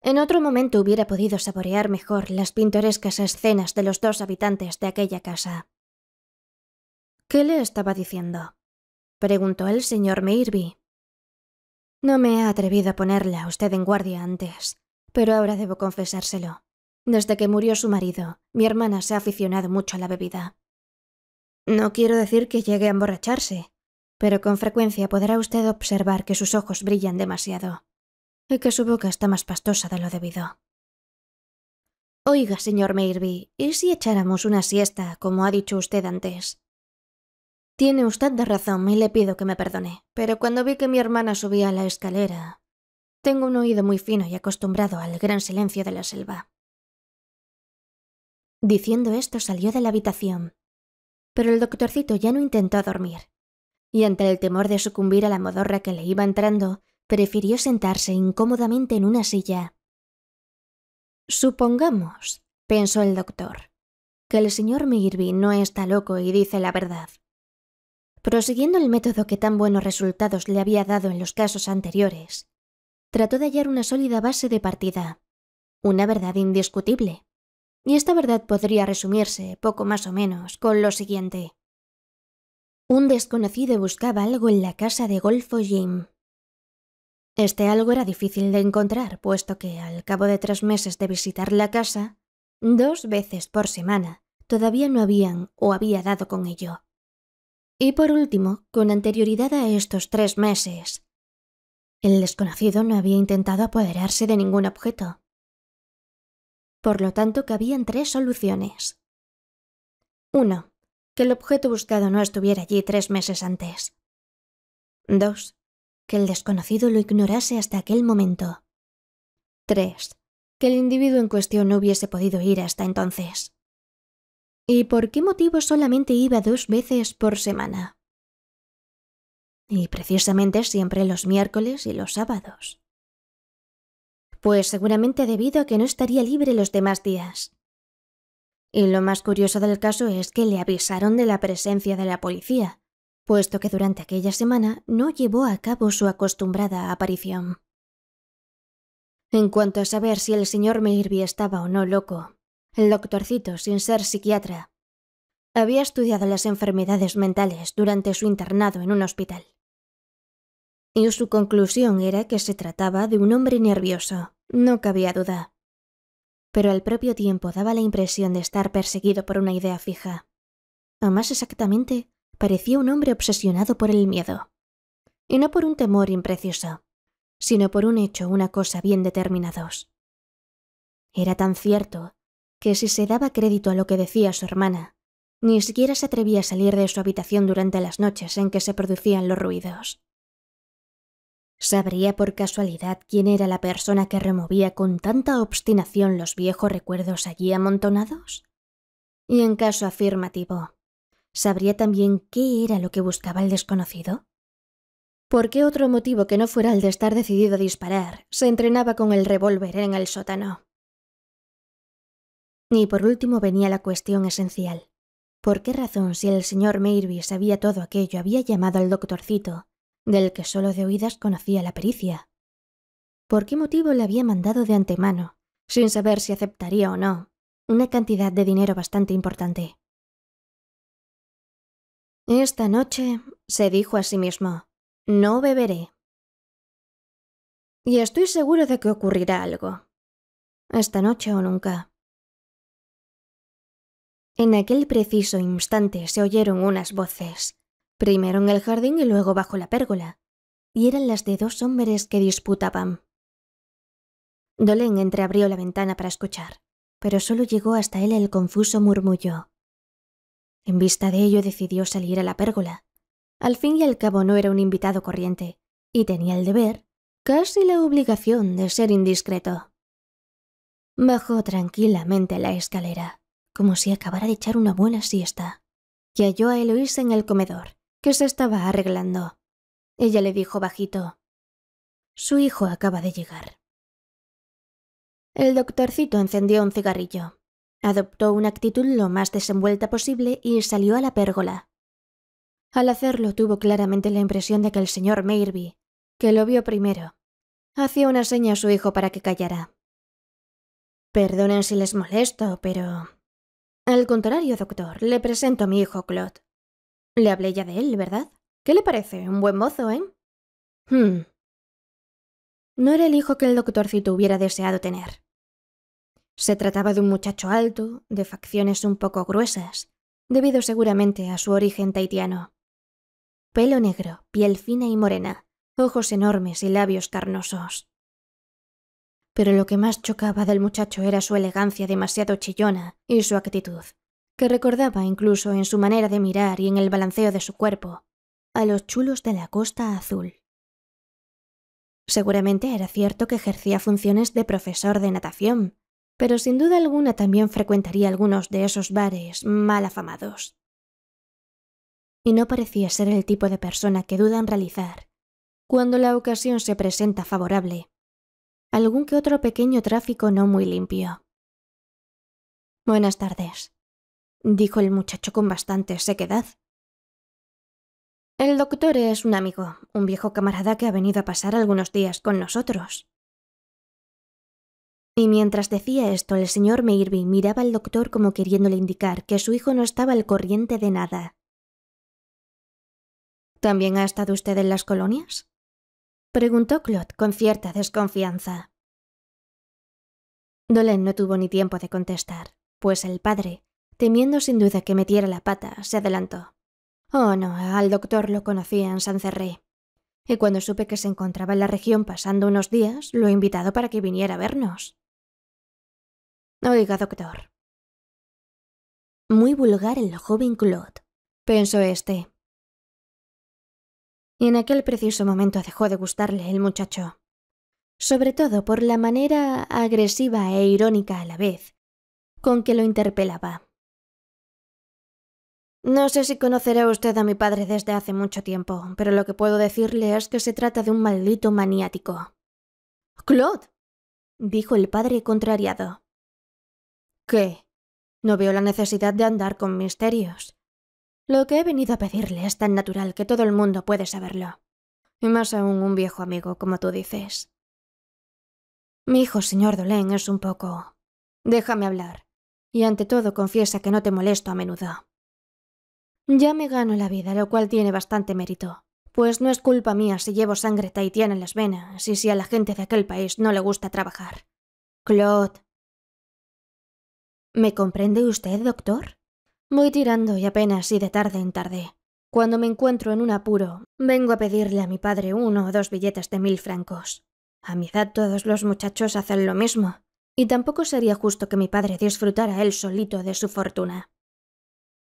En otro momento hubiera podido saborear mejor las pintorescas escenas de los 2 habitantes de aquella casa. «¿Qué le estaba diciendo?», preguntó el señor Mayerby. «No me he atrevido a ponerla a usted en guardia antes, pero ahora debo confesárselo. Desde que murió su marido, mi hermana se ha aficionado mucho a la bebida. No quiero decir que llegue a emborracharse, pero con frecuencia podrá usted observar que sus ojos brillan demasiado y que su boca está más pastosa de lo debido. Oiga, señor Mayerby, ¿y si echáramos una siesta, como ha dicho usted antes? Tiene usted de razón y le pido que me perdone, pero cuando vi que mi hermana subía la escalera, tengo un oído muy fino y acostumbrado al gran silencio de la selva». Diciendo esto salió de la habitación, pero el doctorcito ya no intentó dormir, y ante el temor de sucumbir a la modorra que le iba entrando, prefirió sentarse incómodamente en una silla. Supongamos, pensó el doctor, que el señor Mayerby no está loco y dice la verdad. Prosiguiendo el método que tan buenos resultados le había dado en los casos anteriores, trató de hallar una sólida base de partida, una verdad indiscutible. Y esta verdad podría resumirse, poco más o menos, con lo siguiente. Un desconocido buscaba algo en la casa de Golfo Jim. Este algo era difícil de encontrar, puesto que, al cabo de 3 meses de visitar la casa, 2 veces por semana, todavía no habían o había dado con ello. Y por último, con anterioridad a estos 3 meses, el desconocido no había intentado apoderarse de ningún objeto. Por lo tanto, cabían 3 soluciones. 1. Que el objeto buscado no estuviera allí 3 meses antes. 2. Que el desconocido lo ignorase hasta aquel momento. 3. Que el individuo en cuestión no hubiese podido ir hasta entonces. ¿Y por qué motivo solamente iba 2 veces por semana? Y precisamente siempre los miércoles y los sábados. Pues seguramente debido a que no estaría libre los demás días. Y lo más curioso del caso es que le avisaron de la presencia de la policía, puesto que durante aquella semana no llevó a cabo su acostumbrada aparición. En cuanto a saber si el señor Mayerby estaba o no loco, el doctorcito, sin ser psiquiatra, había estudiado las enfermedades mentales durante su internado en un hospital. Y su conclusión era que se trataba de un hombre nervioso, no cabía duda. Pero al propio tiempo daba la impresión de estar perseguido por una idea fija. O más exactamente, parecía un hombre obsesionado por el miedo. Y no por un temor impreciso, sino por un hecho o una cosa bien determinados. Era tan cierto que si se daba crédito a lo que decía su hermana, ni siquiera se atrevía a salir de su habitación durante las noches en que se producían los ruidos. ¿Sabría por casualidad quién era la persona que removía con tanta obstinación los viejos recuerdos allí amontonados? Y en caso afirmativo, ¿sabría también qué era lo que buscaba el desconocido? ¿Por qué otro motivo que no fuera el de estar decidido a disparar se entrenaba con el revólver en el sótano? Y por último venía la cuestión esencial. ¿Por qué razón, si el señor Mayerby sabía todo aquello, había llamado al doctorcito, del que solo de oídas conocía la pericia? ¿Por qué motivo le había mandado de antemano, sin saber si aceptaría o no, una cantidad de dinero bastante importante? Esta noche, se dijo a sí mismo, no beberé. Y estoy seguro de que ocurrirá algo. Esta noche o nunca. En aquel preciso instante se oyeron unas voces, primero en el jardín y luego bajo la pérgola, y eran las de 2 hombres que disputaban. Dolen entreabrió la ventana para escuchar, pero solo llegó hasta él el confuso murmullo. En vista de ello decidió salir a la pérgola. Al fin y al cabo no era un invitado corriente, y tenía el deber, casi la obligación, de ser indiscreto. Bajó tranquilamente la escalera, como si acabara de echar una buena siesta, y halló a Eloísa en el comedor, que se estaba arreglando. Ella le dijo bajito: «Su hijo acaba de llegar». El doctorcito encendió un cigarrillo, adoptó una actitud lo más desenvuelta posible y salió a la pérgola. Al hacerlo tuvo claramente la impresión de que el señor Mayerby, que lo vio primero, hacía una seña a su hijo para que callara. «Perdonen si les molesto, pero...» «Al contrario, doctor, le presento a mi hijo Claude. Le hablé ya de él, ¿verdad? ¿Qué le parece? Un buen mozo, ¿eh?» No era el hijo que el doctorcito hubiera deseado tener. Se trataba de un muchacho alto, de facciones un poco gruesas, debido seguramente a su origen tahitiano. Pelo negro, piel fina y morena, ojos enormes y labios carnosos. Pero lo que más chocaba del muchacho era su elegancia demasiado chillona y su actitud, que recordaba incluso en su manera de mirar y en el balanceo de su cuerpo a los chulos de la Costa Azul. Seguramente era cierto que ejercía funciones de profesor de natación, pero sin duda alguna también frecuentaría algunos de esos bares mal afamados. Y no parecía ser el tipo de persona que duda en realizar, cuando la ocasión se presenta favorable, algún que otro pequeño tráfico no muy limpio. «Buenas tardes», dijo el muchacho con bastante sequedad. «El doctor es un amigo, un viejo camarada que ha venido a pasar algunos días con nosotros». Y mientras decía esto, el señor Mayerby miraba al doctor como queriéndole indicar que su hijo no estaba al corriente de nada. «¿También ha estado usted en las colonias?», preguntó Claude con cierta desconfianza. Dolen no tuvo ni tiempo de contestar, pues el padre, temiendo sin duda que metiera la pata, se adelantó. «Oh, no, al doctor lo conocía en Saint-Cerré, y cuando supe que se encontraba en la región pasando unos días, lo he invitado para que viniera a vernos». «Oiga, doctor». Muy vulgar el joven Claude, pensó este. Y en aquel preciso momento dejó de gustarle el muchacho. sobre todo por la manera agresiva e irónica a la vez con que lo interpelaba. No sé si conocerá usted a mi padre desde hace mucho tiempo, pero lo que puedo decirle es que se trata de un maldito maniático. —¡Claude! —dijo el padre contrariado. —¿Qué? No veo la necesidad de andar con misterios. Lo que he venido a pedirle es tan natural que todo el mundo puede saberlo. Y más aún un viejo amigo, como tú dices. Mi hijo, señor Dolén, es un poco... Déjame hablar. Y ante todo confiesa que no te molesto a menudo. Ya me gano la vida, lo cual tiene bastante mérito. Pues no es culpa mía si llevo sangre tahitiana en las venas y si a la gente de aquel país no le gusta trabajar. Claude. ¿Me comprende usted, doctor? Voy tirando y apenas y de tarde en tarde. Cuando me encuentro en un apuro, vengo a pedirle a mi padre 1 o 2 billetes de 1000 francos. A mi edad todos los muchachos hacen lo mismo, y tampoco sería justo que mi padre disfrutara él solito de su fortuna.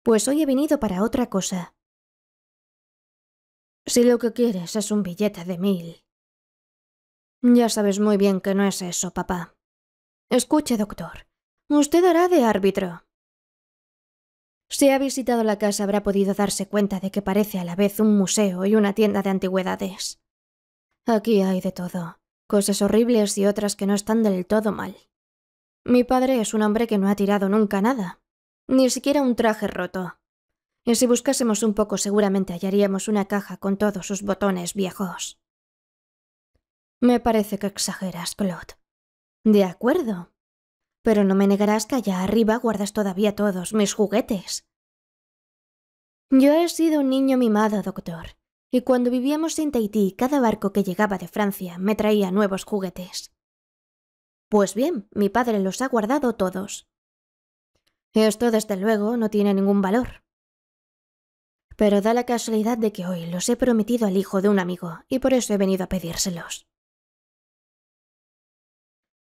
Pues hoy he venido para otra cosa. Si lo que quieres es un billete de 1000. Ya sabes muy bien que no es eso, papá. Escuche, doctor. Usted hará de árbitro. Si ha visitado la casa habrá podido darse cuenta de que parece a la vez un museo y una tienda de antigüedades. Aquí hay de todo. Cosas horribles y otras que no están del todo mal. Mi padre es un hombre que no ha tirado nunca nada. Ni siquiera un traje roto. Y si buscásemos un poco seguramente hallaríamos una caja con todos sus botones viejos. Me parece que exageras, Claude. De acuerdo. Pero no me negarás que allá arriba guardas todavía todos mis juguetes. Yo he sido un niño mimado, doctor. Y cuando vivíamos en Tahití, cada barco que llegaba de Francia me traía nuevos juguetes. Pues bien, mi padre los ha guardado todos. Esto, desde luego, no tiene ningún valor. Pero da la casualidad de que hoy los he prometido al hijo de un amigo, y por eso he venido a pedírselos.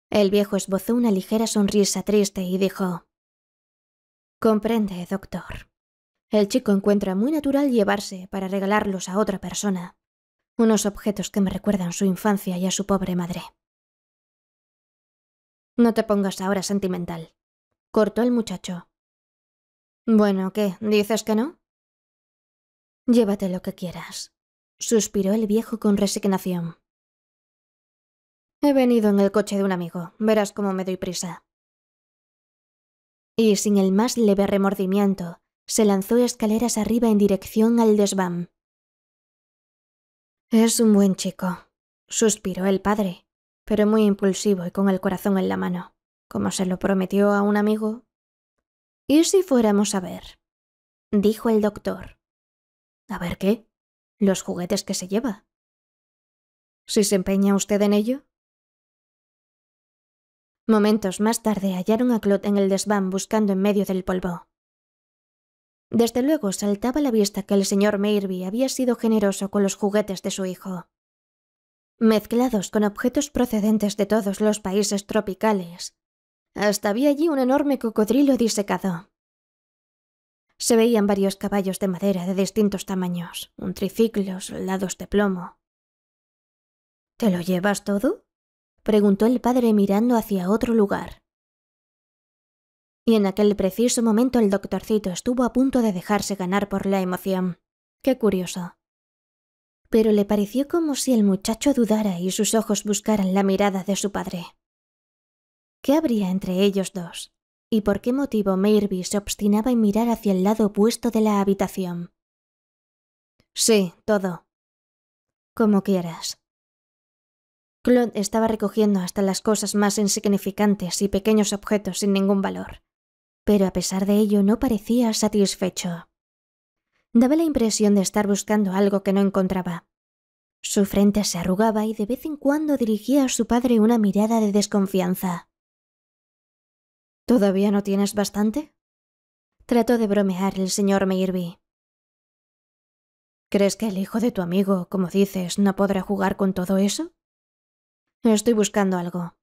El viejo esbozó una ligera sonrisa triste y dijo: «Comprende, doctor. El chico encuentra muy natural llevarse, para regalarlos a otra persona, unos objetos que me recuerdan su infancia y a su pobre madre». «No te pongas ahora sentimental», cortó el muchacho. «Bueno, ¿qué? ¿Dices que no?» «Llévate lo que quieras», suspiró el viejo con resignación. «He venido en el coche de un amigo, verás cómo me doy prisa». Y sin el más leve remordimiento, se lanzó escaleras arriba en dirección al desván. «Es un buen chico», suspiró el padre, pero muy impulsivo y con el corazón en la mano, como se lo prometió a un amigo. «¿Y si fuéramos a ver?», dijo el doctor. «¿A ver qué? Los juguetes que se lleva». «¿Si se empeña usted en ello?». Momentos más tarde hallaron a Claude en el desván buscando en medio del polvo. Desde luego saltaba a la vista que el señor Mayerby había sido generoso con los juguetes de su hijo. Mezclados con objetos procedentes de todos los países tropicales, hasta había allí un enorme cocodrilo disecado. Se veían varios caballos de madera de distintos tamaños, un triciclo, soldados de plomo. ¿Te lo llevas todo?, preguntó el padre mirando hacia otro lugar. Y en aquel preciso momento el doctorcito estuvo a punto de dejarse ganar por la emoción. Qué curioso. Pero le pareció como si el muchacho dudara y sus ojos buscaran la mirada de su padre. ¿Qué habría entre ellos dos? ¿Y por qué motivo Mayerby se obstinaba en mirar hacia el lado opuesto de la habitación? Sí, todo. Como quieras. Claude estaba recogiendo hasta las cosas más insignificantes y pequeños objetos sin ningún valor, pero a pesar de ello no parecía satisfecho. Daba la impresión de estar buscando algo que no encontraba. Su frente se arrugaba y de vez en cuando dirigía a su padre una mirada de desconfianza. ¿Todavía no tienes bastante?, trató de bromear el señor Mayerby. ¿Crees que el hijo de tu amigo, como dices, no podrá jugar con todo eso? Estoy buscando algo.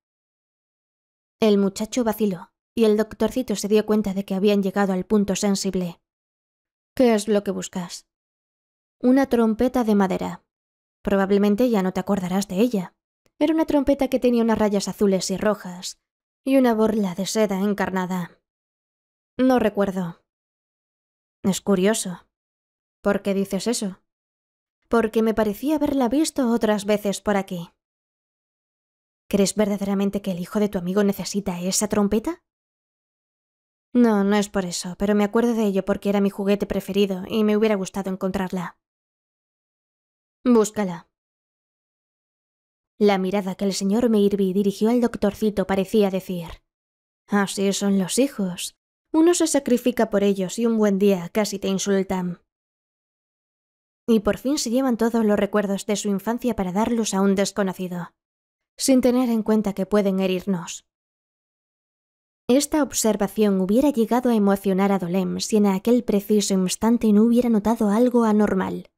El muchacho vaciló, y el doctorcito se dio cuenta de que habían llegado al punto sensible. ¿Qué es lo que buscas? Una trompeta de madera. Probablemente ya no te acordarás de ella. Era una trompeta que tenía unas rayas azules y rojas y una borla de seda encarnada. No recuerdo. Es curioso. ¿Por qué dices eso? Porque me parecía haberla visto otras veces por aquí. ¿Crees verdaderamente que el hijo de tu amigo necesita esa trompeta? No, no es por eso, pero me acuerdo de ello porque era mi juguete preferido y me hubiera gustado encontrarla. Búscala. La mirada que el señor Mayerby dirigió al doctorcito parecía decir: así son los hijos. Uno se sacrifica por ellos y un buen día casi te insultan. Y por fin se llevan todos los recuerdos de su infancia para darlos a un desconocido, sin tener en cuenta que pueden herirnos. Esta observación hubiera llegado a emocionar a Dolem si en aquel preciso instante no hubiera notado algo anormal.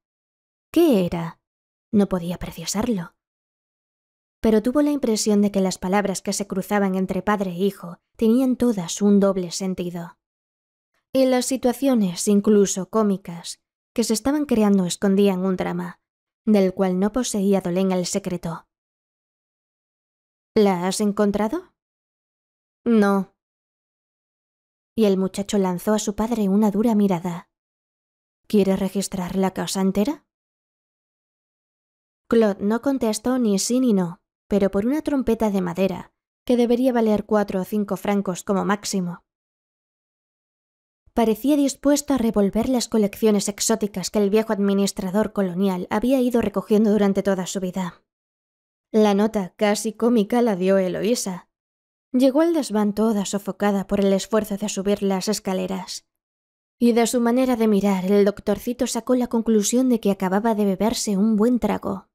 ¿Qué era? No podía precisarlo. Pero tuvo la impresión de que las palabras que se cruzaban entre padre e hijo tenían todas un doble sentido. Y las situaciones, incluso cómicas, que se estaban creando escondían un drama, del cual no poseía Dolem el secreto. ¿La has encontrado? No. Y el muchacho lanzó a su padre una dura mirada. ¿Quieres registrar la casa entera? Claude no contestó ni sí ni no, pero por una trompeta de madera, que debería valer 4 o 5 francos como máximo. Parecía dispuesto a revolver las colecciones exóticas que el viejo administrador colonial había ido recogiendo durante toda su vida. La nota casi cómica la dio Eloísa. Llegó al desván toda sofocada por el esfuerzo de subir las escaleras. Y de su manera de mirar, el doctorcito sacó la conclusión de que acababa de beberse un buen trago.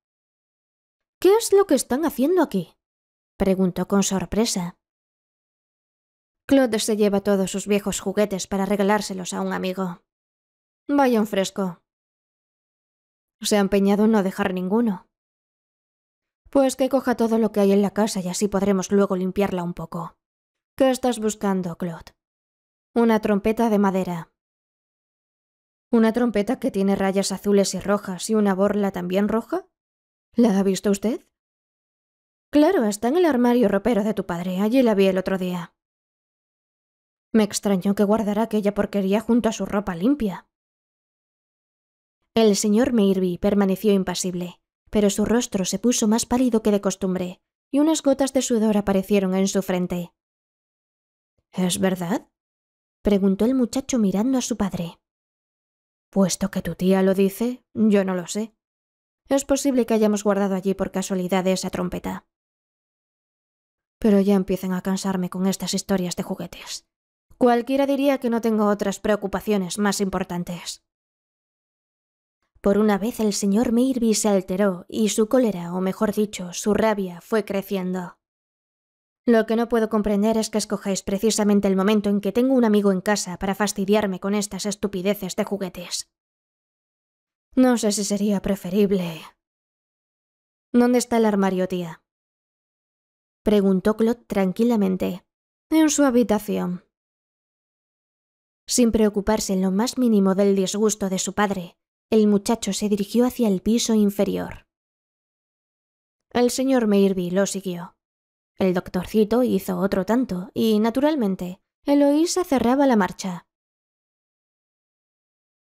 «¿Qué es lo que están haciendo aquí?», preguntó con sorpresa. Claude se lleva todos sus viejos juguetes para regalárselos a un amigo. Vaya un fresco. Se ha empeñado en no dejar ninguno. Pues que coja todo lo que hay en la casa y así podremos luego limpiarla un poco. ¿Qué estás buscando, Claude? Una trompeta de madera. ¿Una trompeta que tiene rayas azules y rojas y una borla también roja? ¿La ha visto usted? Claro, está en el armario ropero de tu padre. Allí la vi el otro día. Me extrañó que guardara aquella porquería junto a su ropa limpia. El señor Mayerby permaneció impasible, pero su rostro se puso más pálido que de costumbre, y unas gotas de sudor aparecieron en su frente. ¿Es verdad?, preguntó el muchacho mirando a su padre. Puesto que tu tía lo dice, yo no lo sé. Es posible que hayamos guardado allí por casualidad esa trompeta. Pero ya empiezan a cansarme con estas historias de juguetes. Cualquiera diría que no tengo otras preocupaciones más importantes. Por una vez el señor Mayerby se alteró y su cólera, o mejor dicho, su rabia, fue creciendo. Lo que no puedo comprender es que escojáis precisamente el momento en que tengo un amigo en casa para fastidiarme con estas estupideces de juguetes. No sé si sería preferible... ¿Dónde está el armario, tía?, preguntó Claude tranquilamente. En su habitación. Sin preocuparse en lo más mínimo del disgusto de su padre, el muchacho se dirigió hacia el piso inferior. El señor Mayerby lo siguió. El doctorcito hizo otro tanto y, naturalmente, Eloísa cerraba la marcha.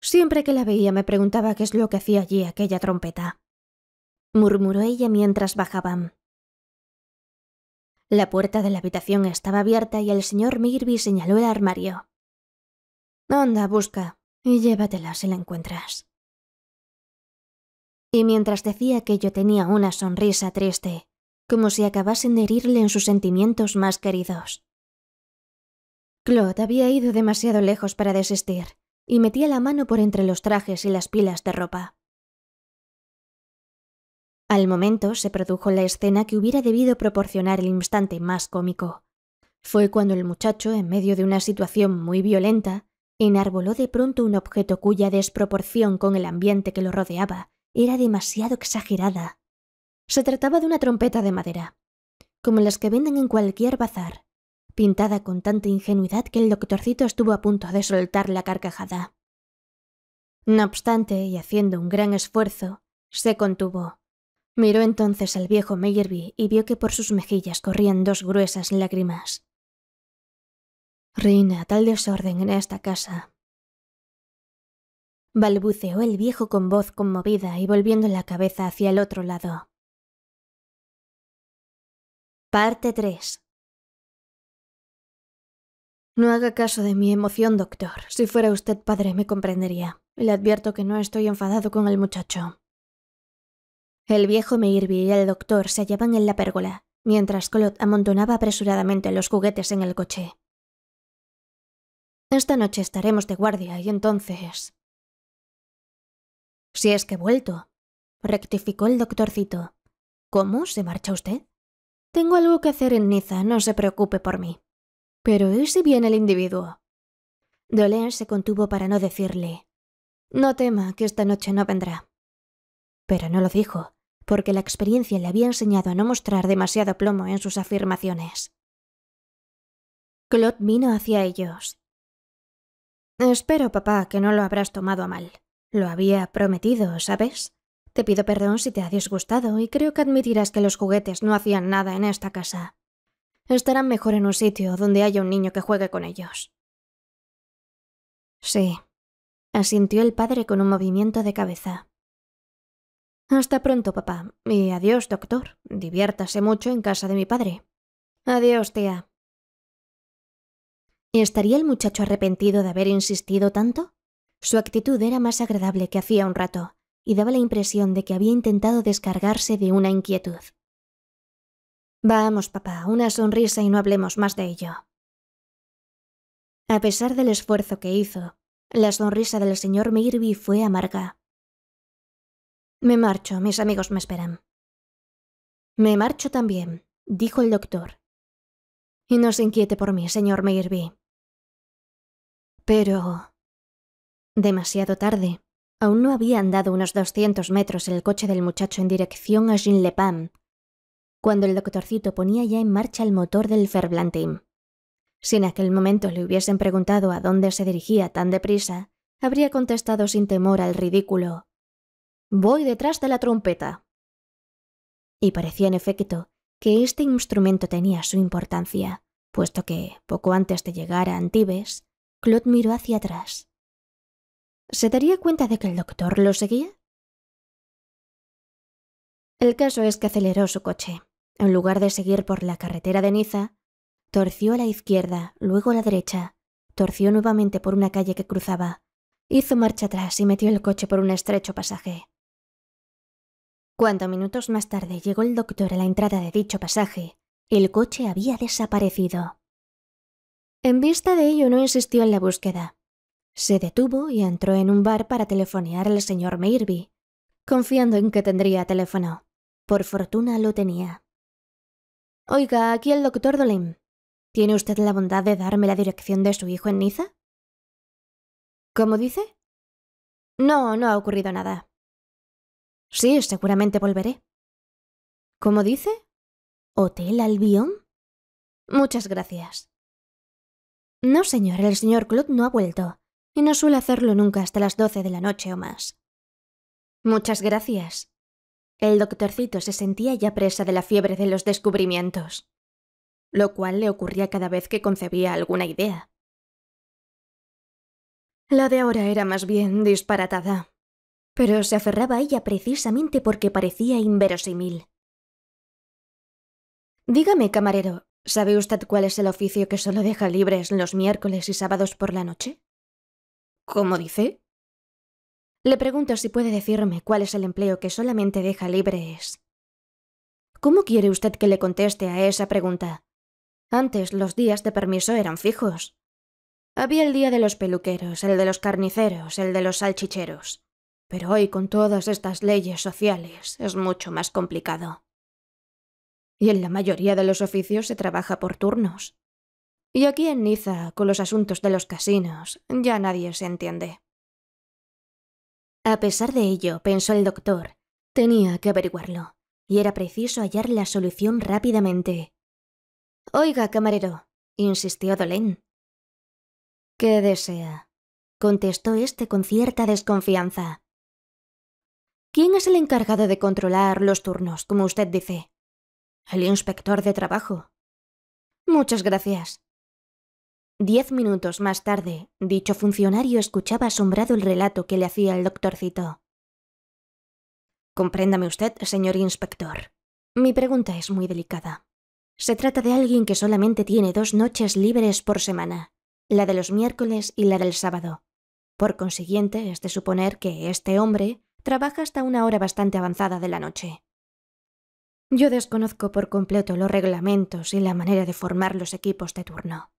Siempre que la veía me preguntaba qué es lo que hacía allí aquella trompeta, murmuró ella mientras bajaban. La puerta de la habitación estaba abierta y el señor Mayerby señaló el armario. Anda, busca, y llévatela si la encuentras. Y mientras decía aquello tenía una sonrisa triste, como si acabasen de herirle en sus sentimientos más queridos. Claude había ido demasiado lejos para desistir, y metía la mano por entre los trajes y las pilas de ropa. Al momento se produjo la escena que hubiera debido proporcionar el instante más cómico. Fue cuando el muchacho, en medio de una situación muy violenta, enarboló de pronto un objeto cuya desproporción con el ambiente que lo rodeaba era demasiado exagerada. Se trataba de una trompeta de madera, como las que venden en cualquier bazar, pintada con tanta ingenuidad que el doctorcito estuvo a punto de soltar la carcajada. No obstante, y haciendo un gran esfuerzo, se contuvo. Miró entonces al viejo Meyerby y vio que por sus mejillas corrían 2 gruesas lágrimas. Reina tal desorden en esta casa, balbuceó el viejo con voz conmovida y volviendo la cabeza hacia el otro lado. Parte 3. No haga caso de mi emoción, doctor. Si fuera usted padre me comprendería. Le advierto que no estoy enfadado con el muchacho. El viejo Meyerby y el doctor se hallaban en la pérgola, mientras Claude amontonaba apresuradamente los juguetes en el coche. Esta noche estaremos de guardia y entonces... Si es que he vuelto, rectificó el doctorcito. ¿Cómo? ¿Se marcha usted? Tengo algo que hacer en Niza, no se preocupe por mí. Pero ¿y si viene el individuo? Dolén se contuvo para no decirle: no tema, que esta noche no vendrá. Pero no lo dijo, porque la experiencia le había enseñado a no mostrar demasiado plomo en sus afirmaciones. Claude vino hacia ellos. Espero, papá, que no lo habrás tomado a mal. Lo había prometido, ¿sabes? Te pido perdón si te ha disgustado y creo que admitirás que los juguetes no hacían nada en esta casa. Estarán mejor en un sitio donde haya un niño que juegue con ellos. Sí, asintió el padre con un movimiento de cabeza. Hasta pronto, papá, y adiós, doctor. Diviértase mucho en casa de mi padre. Adiós, tía. ¿Estaría el muchacho arrepentido de haber insistido tanto? Su actitud era más agradable que hacía un rato, y daba la impresión de que había intentado descargarse de una inquietud. Vamos, papá, una sonrisa y no hablemos más de ello. A pesar del esfuerzo que hizo, la sonrisa del señor Meyerby fue amarga. Me marcho, mis amigos me esperan. Me marcho también, dijo el doctor. Y no se inquiete por mí, señor Meyerby. Pero... demasiado tarde. Aún no había andado unos 200 metros el coche del muchacho en dirección a Ginlepam, cuando el doctorcito ponía ya en marcha el motor del Ferblantim. Si en aquel momento le hubiesen preguntado a dónde se dirigía tan deprisa, habría contestado sin temor al ridículo: «Voy detrás de la trompeta». Y parecía en efecto que este instrumento tenía su importancia, puesto que, poco antes de llegar a Antibes, Claude miró hacia atrás. ¿Se daría cuenta de que el doctor lo seguía? El caso es que aceleró su coche. En lugar de seguir por la carretera de Niza, torció a la izquierda, luego a la derecha, torció nuevamente por una calle que cruzaba, hizo marcha atrás y metió el coche por un estrecho pasaje. Cuando minutos más tarde llegó el doctor a la entrada de dicho pasaje, el coche había desaparecido. En vista de ello no insistió en la búsqueda. Se detuvo y entró en un bar para telefonear al señor Meyerby, confiando en que tendría teléfono. Por fortuna lo tenía. «Oiga, aquí el doctor Dolén. ¿Tiene usted la bondad de darme la dirección de su hijo en Niza?» «¿Cómo dice?» «No, no ha ocurrido nada». «Sí, seguramente volveré». «¿Cómo dice? ¿Hotel Albion?» «Muchas gracias». «No, señor, el señor Claude no ha vuelto, y no suele hacerlo nunca hasta las 12 de la noche o más». «Muchas gracias». El doctorcito se sentía ya presa de la fiebre de los descubrimientos, lo cual le ocurría cada vez que concebía alguna idea. La de ahora era más bien disparatada, pero se aferraba a ella precisamente porque parecía inverosímil. «Dígame, camarero, ¿sabe usted cuál es el oficio que solo deja libres los miércoles y sábados por la noche?» «¿Cómo dice?» «Le pregunto si puede decirme cuál es el empleo que solamente deja libres». «¿Cómo quiere usted que le conteste a esa pregunta? Antes los días de permiso eran fijos. Había el día de los peluqueros, el de los carniceros, el de los salchicheros. Pero hoy, con todas estas leyes sociales, es mucho más complicado. Y en la mayoría de los oficios se trabaja por turnos. Y aquí en Niza, con los asuntos de los casinos, ya nadie se entiende». A pesar de ello, pensó el doctor, tenía que averiguarlo, y era preciso hallar la solución rápidamente. «Oiga, camarero», insistió Dolén. «¿Qué desea?», contestó este con cierta desconfianza. ¿Quién es el encargado de controlar los turnos, como usted dice? El inspector de trabajo. Muchas gracias. 10 minutos más tarde, dicho funcionario escuchaba asombrado el relato que le hacía el doctorcito. Compréndame usted, señor inspector. Mi pregunta es muy delicada. Se trata de alguien que solamente tiene 2 noches libres por semana, la de los miércoles y la del sábado. Por consiguiente, es de suponer que este hombre trabaja hasta una hora bastante avanzada de la noche. Yo desconozco por completo los reglamentos y la manera de formar los equipos de turno.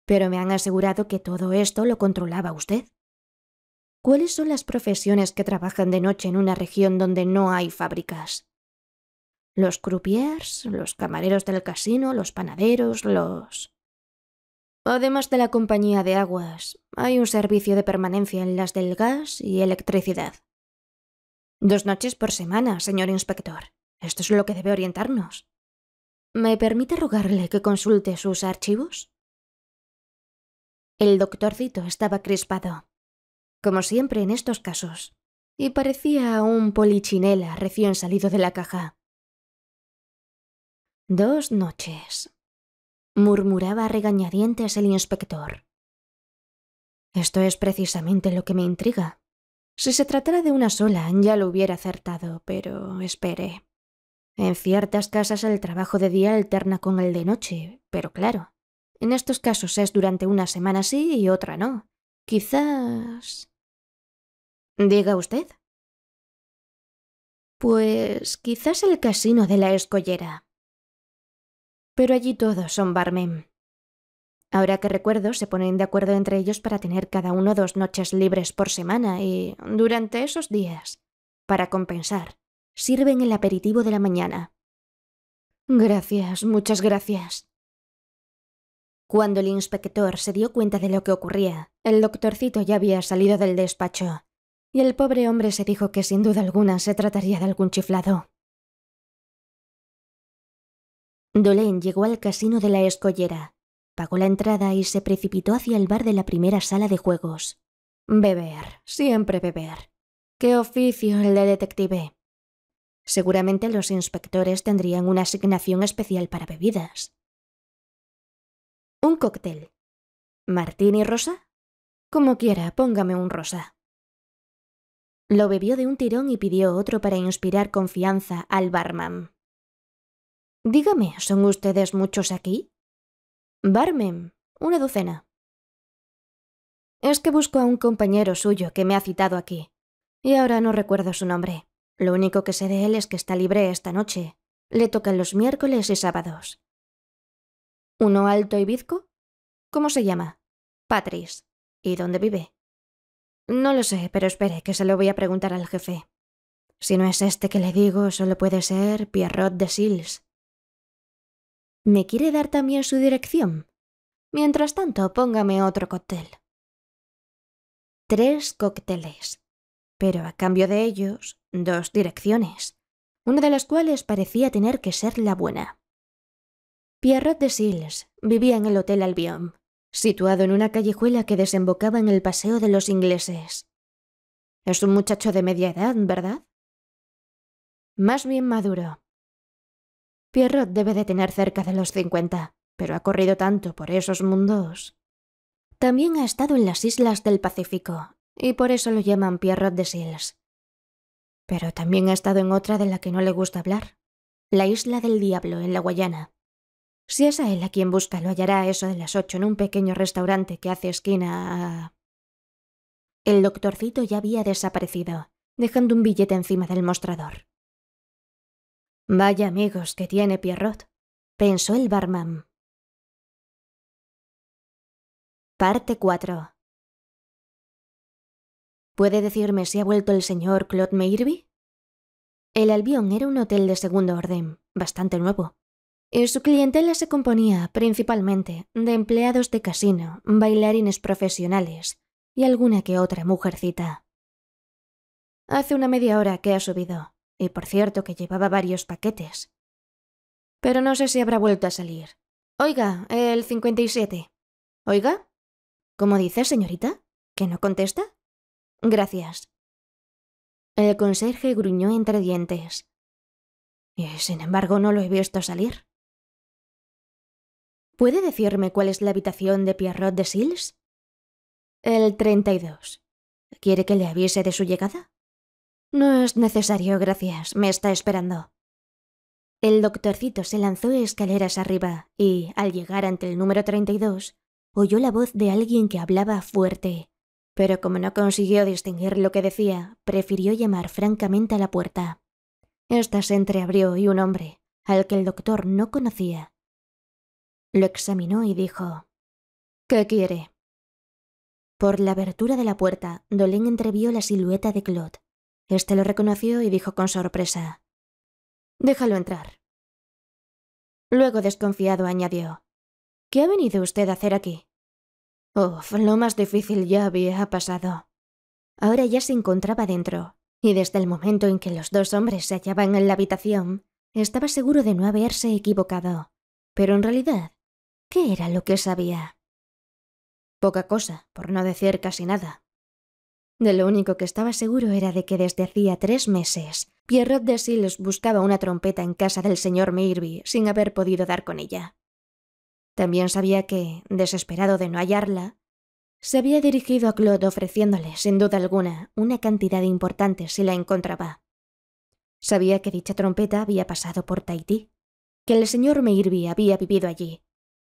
Pero me han asegurado que todo esto lo controlaba usted. ¿Cuáles son las profesiones que trabajan de noche en una región donde no hay fábricas? Los croupiers, los camareros del casino, los panaderos, los... Además de la compañía de aguas, hay un servicio de permanencia en las del gas y electricidad. 2 noches por semana, señor inspector. Esto es lo que debe orientarnos. ¿Me permite rogarle que consulte sus archivos? El doctorcito estaba crispado, como siempre en estos casos, y parecía un polichinela recién salido de la caja. 2 noches, murmuraba a regañadientes el inspector. Esto es precisamente lo que me intriga. Si se tratara de una sola, ya lo hubiera acertado, pero espere. En ciertas casas el trabajo de día alterna con el de noche, pero claro, en estos casos es durante una semana sí y otra no. Quizás... ¿Diga usted? Pues quizás el casino de la Escollera. Pero allí todos son barmen. Ahora que recuerdo, se ponen de acuerdo entre ellos para tener cada uno 2 noches libres por semana y, durante esos días, para compensar, sirven el aperitivo de la mañana. Gracias, muchas gracias. Cuando el inspector se dio cuenta de lo que ocurría, el doctorcito ya había salido del despacho, y el pobre hombre se dijo que sin duda alguna se trataría de algún chiflado. Dolén llegó al casino de la Escollera, pagó la entrada y se precipitó hacia el bar de la primera sala de juegos. Beber, siempre beber. ¡Qué oficio el de detective! Seguramente los inspectores tendrían una asignación especial para bebidas. Un cóctel. ¿Martini rosa? Como quiera, póngame un rosa. Lo bebió de un tirón y pidió otro para inspirar confianza al barman. Dígame, ¿son ustedes muchos aquí? Barman, 1 docena. Es que busco a un compañero suyo que me ha citado aquí, y ahora no recuerdo su nombre. Lo único que sé de él es que está libre esta noche. Le tocan los miércoles y sábados. ¿Uno alto y bizco? ¿Cómo se llama? Patrice. ¿Y dónde vive? No lo sé, pero espere, que se lo voy a preguntar al jefe. Si no es este que le digo, solo puede ser Pierrot de Sils. ¿Me quiere dar también su dirección? Mientras tanto, póngame otro cóctel. 3 cócteles, pero a cambio de ellos, 2 direcciones, una de las cuales parecía tener que ser la buena. Pierrot de Sils vivía en el Hotel Albion, situado en una callejuela que desembocaba en el Paseo de los Ingleses. Es un muchacho de media edad, ¿verdad? Más bien maduro. Pierrot debe de tener cerca de los 50, pero ha corrido tanto por esos mundos. También ha estado en las islas del Pacífico, y por eso lo llaman Pierrot de Sils. Pero también ha estado en otra de la que no le gusta hablar, la Isla del Diablo, en la Guayana. Si es a él a quien busca, lo hallará a eso de las 8 en un pequeño restaurante que hace esquina a... El doctorcito ya había desaparecido, dejando un billete encima del mostrador. Vaya amigos que tiene Pierrot, pensó el barman. Parte 4. ¿Puede decirme si ha vuelto el señor Claude Meirby? El Albion era un hotel de segundo orden, bastante nuevo, y su clientela se componía principalmente de empleados de casino, bailarines profesionales y alguna que otra mujercita. Hace una media hora que ha subido, y por cierto que llevaba varios paquetes. Pero no sé si habrá vuelto a salir. Oiga, el 57. ¿Oiga? ¿Cómo dice, señorita? ¿Que no contesta? Gracias. El conserje gruñó entre dientes. Y sin embargo no lo he visto salir. ¿Puede decirme cuál es la habitación de Pierrot de Sils? El 32. ¿Quiere que le avise de su llegada? No es necesario, gracias. Me está esperando. El doctorcito se lanzó escaleras arriba y, al llegar ante el número 32, oyó la voz de alguien que hablaba fuerte, pero como no consiguió distinguir lo que decía, prefirió llamar francamente a la puerta. Esta se entreabrió y un hombre, al que el doctor no conocía, lo examinó y dijo: «¿Qué quiere?». Por la abertura de la puerta, Dolin entrevió la silueta de Claude. Este lo reconoció y dijo con sorpresa: «Déjalo entrar». Luego, desconfiado, añadió: «¿Qué ha venido usted a hacer aquí?». Lo más difícil ya había pasado. Ahora ya se encontraba dentro, y desde el momento en que los dos hombres se hallaban en la habitación, estaba seguro de no haberse equivocado. Pero en realidad, ¿qué era lo que sabía? Poca cosa, por no decir casi nada. De lo único que estaba seguro era de que desde hacía 3 meses, Pierrot de Sils buscaba una trompeta en casa del señor Mirby sin haber podido dar con ella. También sabía que, desesperado de no hallarla, se había dirigido a Claude ofreciéndole, sin duda alguna, una cantidad importante si la encontraba. Sabía que dicha trompeta había pasado por Tahití, que el señor Mirby había vivido allí,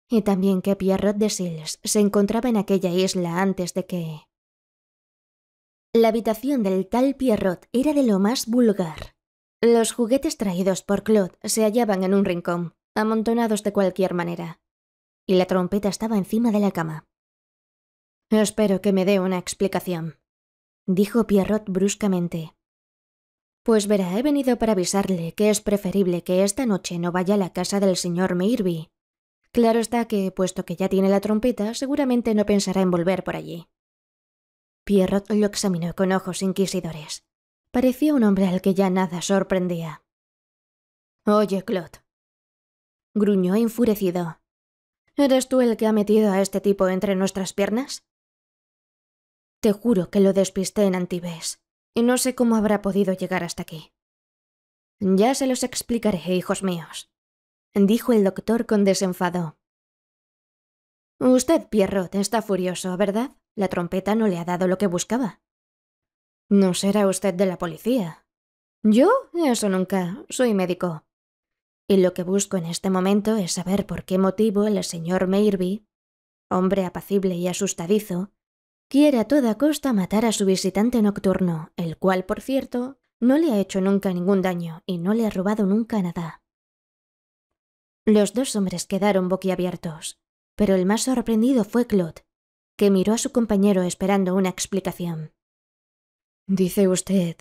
y también que Pierrot de Sils se encontraba en aquella isla antes de que... La habitación del tal Pierrot era de lo más vulgar. Los juguetes traídos por Claude se hallaban en un rincón, amontonados de cualquier manera, y la trompeta estaba encima de la cama. «Espero que me dé una explicación», dijo Pierrot bruscamente. «Pues verá, he venido para avisarle que es preferible que esta noche no vaya a la casa del señor Mirby. Claro está que, puesto que ya tiene la trompeta, seguramente no pensará en volver por allí». Pierrot lo examinó con ojos inquisidores. Parecía un hombre al que ya nada sorprendía. «Oye, Claude», gruñó enfurecido, «¿eres tú el que ha metido a este tipo entre nuestras piernas? Te juro que lo despisté en Antibes, y no sé cómo habrá podido llegar hasta aquí». «Ya se los explicaré, hijos míos», dijo el doctor con desenfado. «Usted, Pierrot, está furioso, ¿verdad? La trompeta no le ha dado lo que buscaba». «No será usted de la policía». «¿Yo? Eso nunca. Soy médico. Y lo que busco en este momento es saber por qué motivo el señor Mirby, hombre apacible y asustadizo, quiere a toda costa matar a su visitante nocturno, el cual, por cierto, no le ha hecho nunca ningún daño y no le ha robado nunca nada». Los dos hombres quedaron boquiabiertos, pero el más sorprendido fue Claude, que miró a su compañero esperando una explicación. «¿Dice usted»,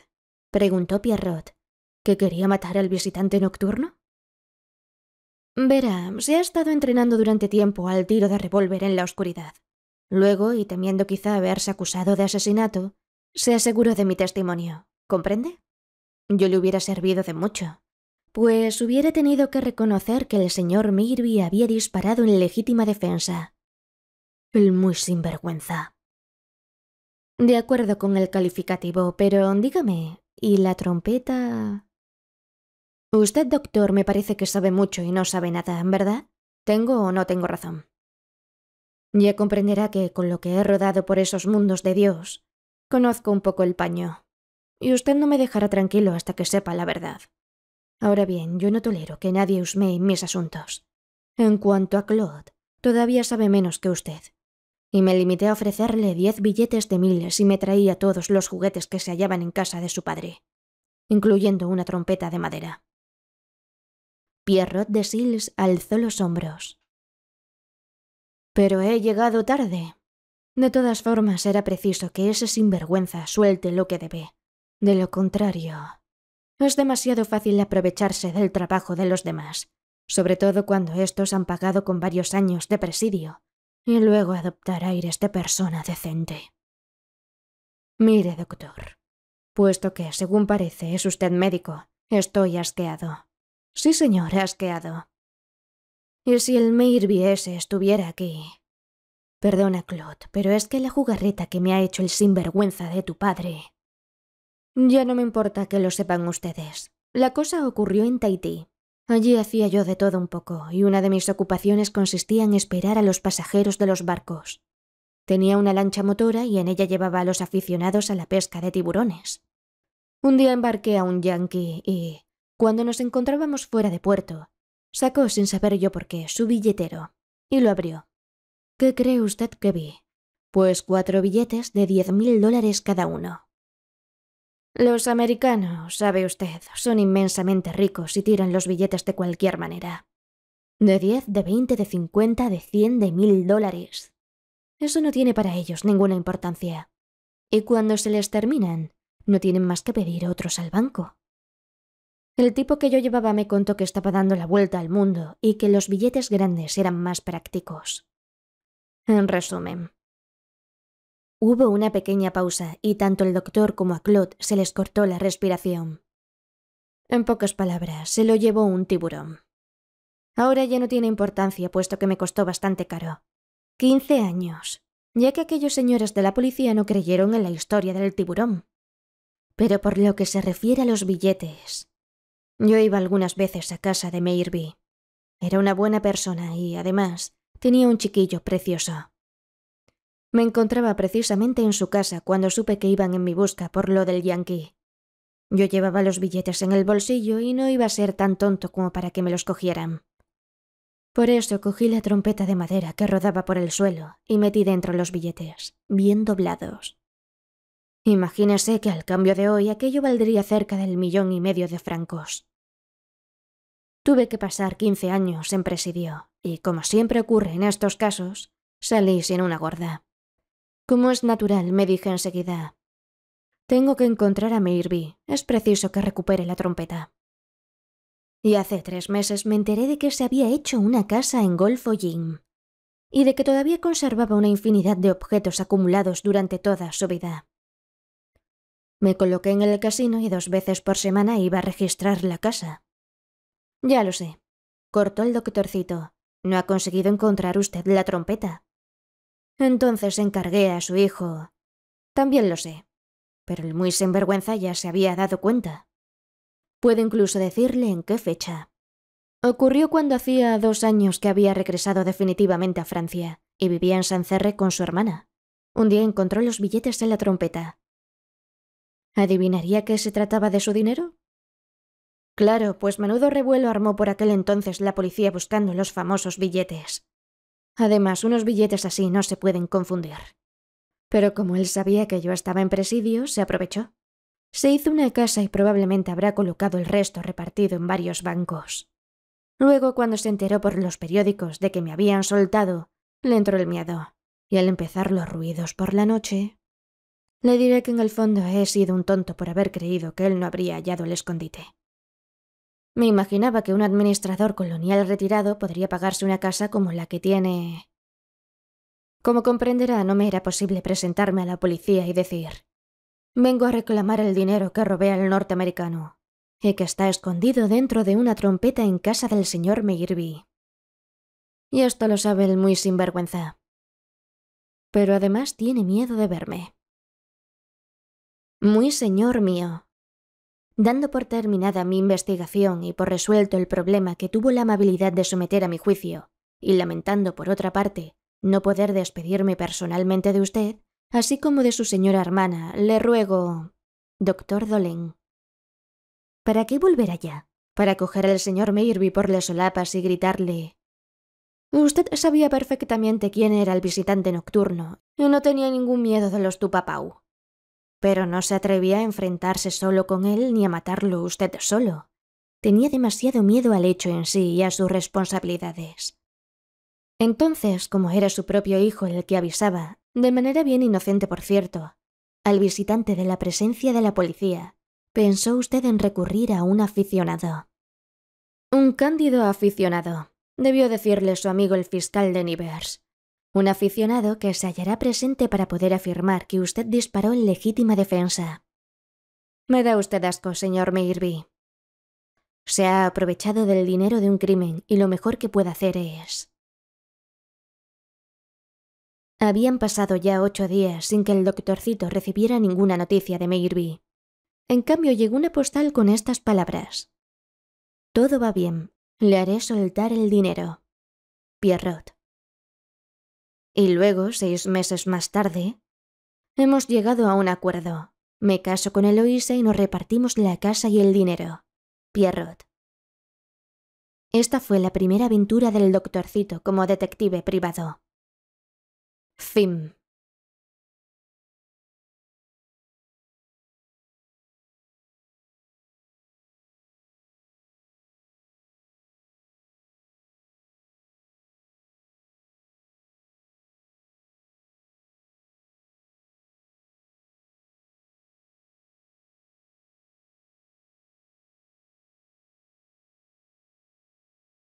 preguntó Pierrot, «que quería matar al visitante nocturno?» «Verá, se ha estado entrenando durante tiempo al tiro de revólver en la oscuridad. Luego, y temiendo quizá verse acusado de asesinato, se aseguró de mi testimonio. ¿Comprende? Yo le hubiera servido de mucho, pues hubiera tenido que reconocer que el señor Mirby había disparado en legítima defensa. El muy sinvergüenza». «De acuerdo con el calificativo, pero dígame, ¿y la trompeta...?» «Usted, doctor, me parece que sabe mucho y no sabe nada, ¿verdad? ¿Tengo o no tengo razón?» Ya comprenderá que, con lo que he rodado por esos mundos de Dios, conozco un poco el paño. Y usted no me dejará tranquilo hasta que sepa la verdad. Ahora bien, yo no tolero que nadie husmee en mis asuntos. En cuanto a Claude, todavía sabe menos que usted. Y me limité a ofrecerle 10 billetes de 1000 si me traía todos los juguetes que se hallaban en casa de su padre, incluyendo una trompeta de madera. Pierrot de Sils alzó los hombros. «Pero he llegado tarde. De todas formas, era preciso que ese sinvergüenza suelte lo que debe. De lo contrario, es demasiado fácil aprovecharse del trabajo de los demás, sobre todo cuando estos han pagado con varios años de presidio, y luego adoptar aires de persona decente. Mire, doctor, puesto que, según parece, es usted médico, estoy asqueado. Sí, señor, asqueado. Y si el Mirby ese estuviera aquí... Perdona, Claude, pero es que la jugarreta que me ha hecho el sinvergüenza de tu padre... Ya no me importa que lo sepan ustedes. La cosa ocurrió en Tahití. Allí hacía yo de todo un poco, y una de mis ocupaciones consistía en esperar a los pasajeros de los barcos. Tenía una lancha motora y en ella llevaba a los aficionados a la pesca de tiburones. Un día embarqué a un yanqui y, cuando nos encontrábamos fuera de puerto, sacó sin saber yo por qué su billetero y lo abrió. ¿Qué cree usted que vi? Pues 4 billetes de $10.000 cada uno. Los americanos, sabe usted, son inmensamente ricos y tiran los billetes de cualquier manera. De 10, de 20, de 50, de 100, de $1.000. Eso no tiene para ellos ninguna importancia. Y cuando se les terminan, no tienen más que pedir otros al banco. El tipo que yo llevaba me contó que estaba dando la vuelta al mundo y que los billetes grandes eran más prácticos. En resumen, hubo una pequeña pausa y tanto el doctor como a Claude se les cortó la respiración. En pocas palabras, se lo llevó un tiburón. Ahora ya no tiene importancia, puesto que me costó bastante caro. 15 años, ya que aquellos señores de la policía no creyeron en la historia del tiburón. Pero por lo que se refiere a los billetes, yo iba algunas veces a casa de Mayerby. Era una buena persona y, además, tenía un chiquillo precioso. Me encontraba precisamente en su casa cuando supe que iban en mi busca por lo del yanqui. Yo llevaba los billetes en el bolsillo y no iba a ser tan tonto como para que me los cogieran. Por eso cogí la trompeta de madera que rodaba por el suelo y metí dentro los billetes, bien doblados. Imagínese que al cambio de hoy aquello valdría cerca del 1,5 millones de francos. Tuve que pasar 15 años en presidio y, como siempre ocurre en estos casos, salí sin una gorda. Como es natural, me dije enseguida: tengo que encontrar a Mayerby, es preciso que recupere la trompeta. Y hace 3 meses me enteré de que se había hecho una casa en Golfo Jim y de que todavía conservaba una infinidad de objetos acumulados durante toda su vida. Me coloqué en el casino y 2 veces por semana iba a registrar la casa. Ya lo sé, cortó el doctorcito. No ha conseguido encontrar usted la trompeta. Entonces encargué a su hijo. También lo sé, pero el muy sinvergüenza ya se había dado cuenta. Puedo incluso decirle en qué fecha. Ocurrió cuando hacía 2 años que había regresado definitivamente a Francia y vivía en Sancerre con su hermana. Un día encontró los billetes en la trompeta. ¿Adivinaría que se trataba de su dinero? Claro, pues menudo revuelo armó por aquel entonces la policía buscando los famosos billetes. Además, unos billetes así no se pueden confundir. Pero como él sabía que yo estaba en presidio, se aprovechó. Se hizo una casa y probablemente habrá colocado el resto repartido en varios bancos. Luego, cuando se enteró por los periódicos de que me habían soltado, le entró el miedo. Y al empezar los ruidos por la noche, le diré que en el fondo he sido un tonto por haber creído que él no habría hallado el escondite. Me imaginaba que un administrador colonial retirado podría pagarse una casa como la que tiene. Como comprenderá, no me era posible presentarme a la policía y decir: vengo a reclamar el dinero que robé al norteamericano y que está escondido dentro de una trompeta en casa del señor Mayerby. Y esto lo sabe el muy sinvergüenza. Pero además tiene miedo de verme. Muy señor mío. Dando por terminada mi investigación y por resuelto el problema que tuvo la amabilidad de someter a mi juicio, y lamentando por otra parte no poder despedirme personalmente de usted, así como de su señora hermana, le ruego, doctor Dolén. ¿Para qué volver allá? Para coger al señor Mayerby por las solapas y gritarle: usted sabía perfectamente quién era el visitante nocturno y no tenía ningún miedo de los Tupapau. Pero no se atrevía a enfrentarse solo con él ni a matarlo usted solo. Tenía demasiado miedo al hecho en sí y a sus responsabilidades. Entonces, como era su propio hijo el que avisaba, de manera bien inocente por cierto, al visitante de la presencia de la policía, pensó usted en recurrir a un aficionado. Un cándido aficionado, debió decirle su amigo el fiscal de Nivers. Un aficionado que se hallará presente para poder afirmar que usted disparó en legítima defensa. Me da usted asco, señor Mayerby. Se ha aprovechado del dinero de un crimen y lo mejor que puede hacer es... Habían pasado ya 8 días sin que el doctorcito recibiera ninguna noticia de Mayerby. En cambio, llegó una postal con estas palabras: «Todo va bien. Le haré soltar el dinero. Pierrot». Y luego, 6 meses más tarde, hemos llegado a un acuerdo. Me caso con Eloísa y nos repartimos la casa y el dinero. Pierrot. Esta fue la primera aventura del doctorcito como detective privado. Fin.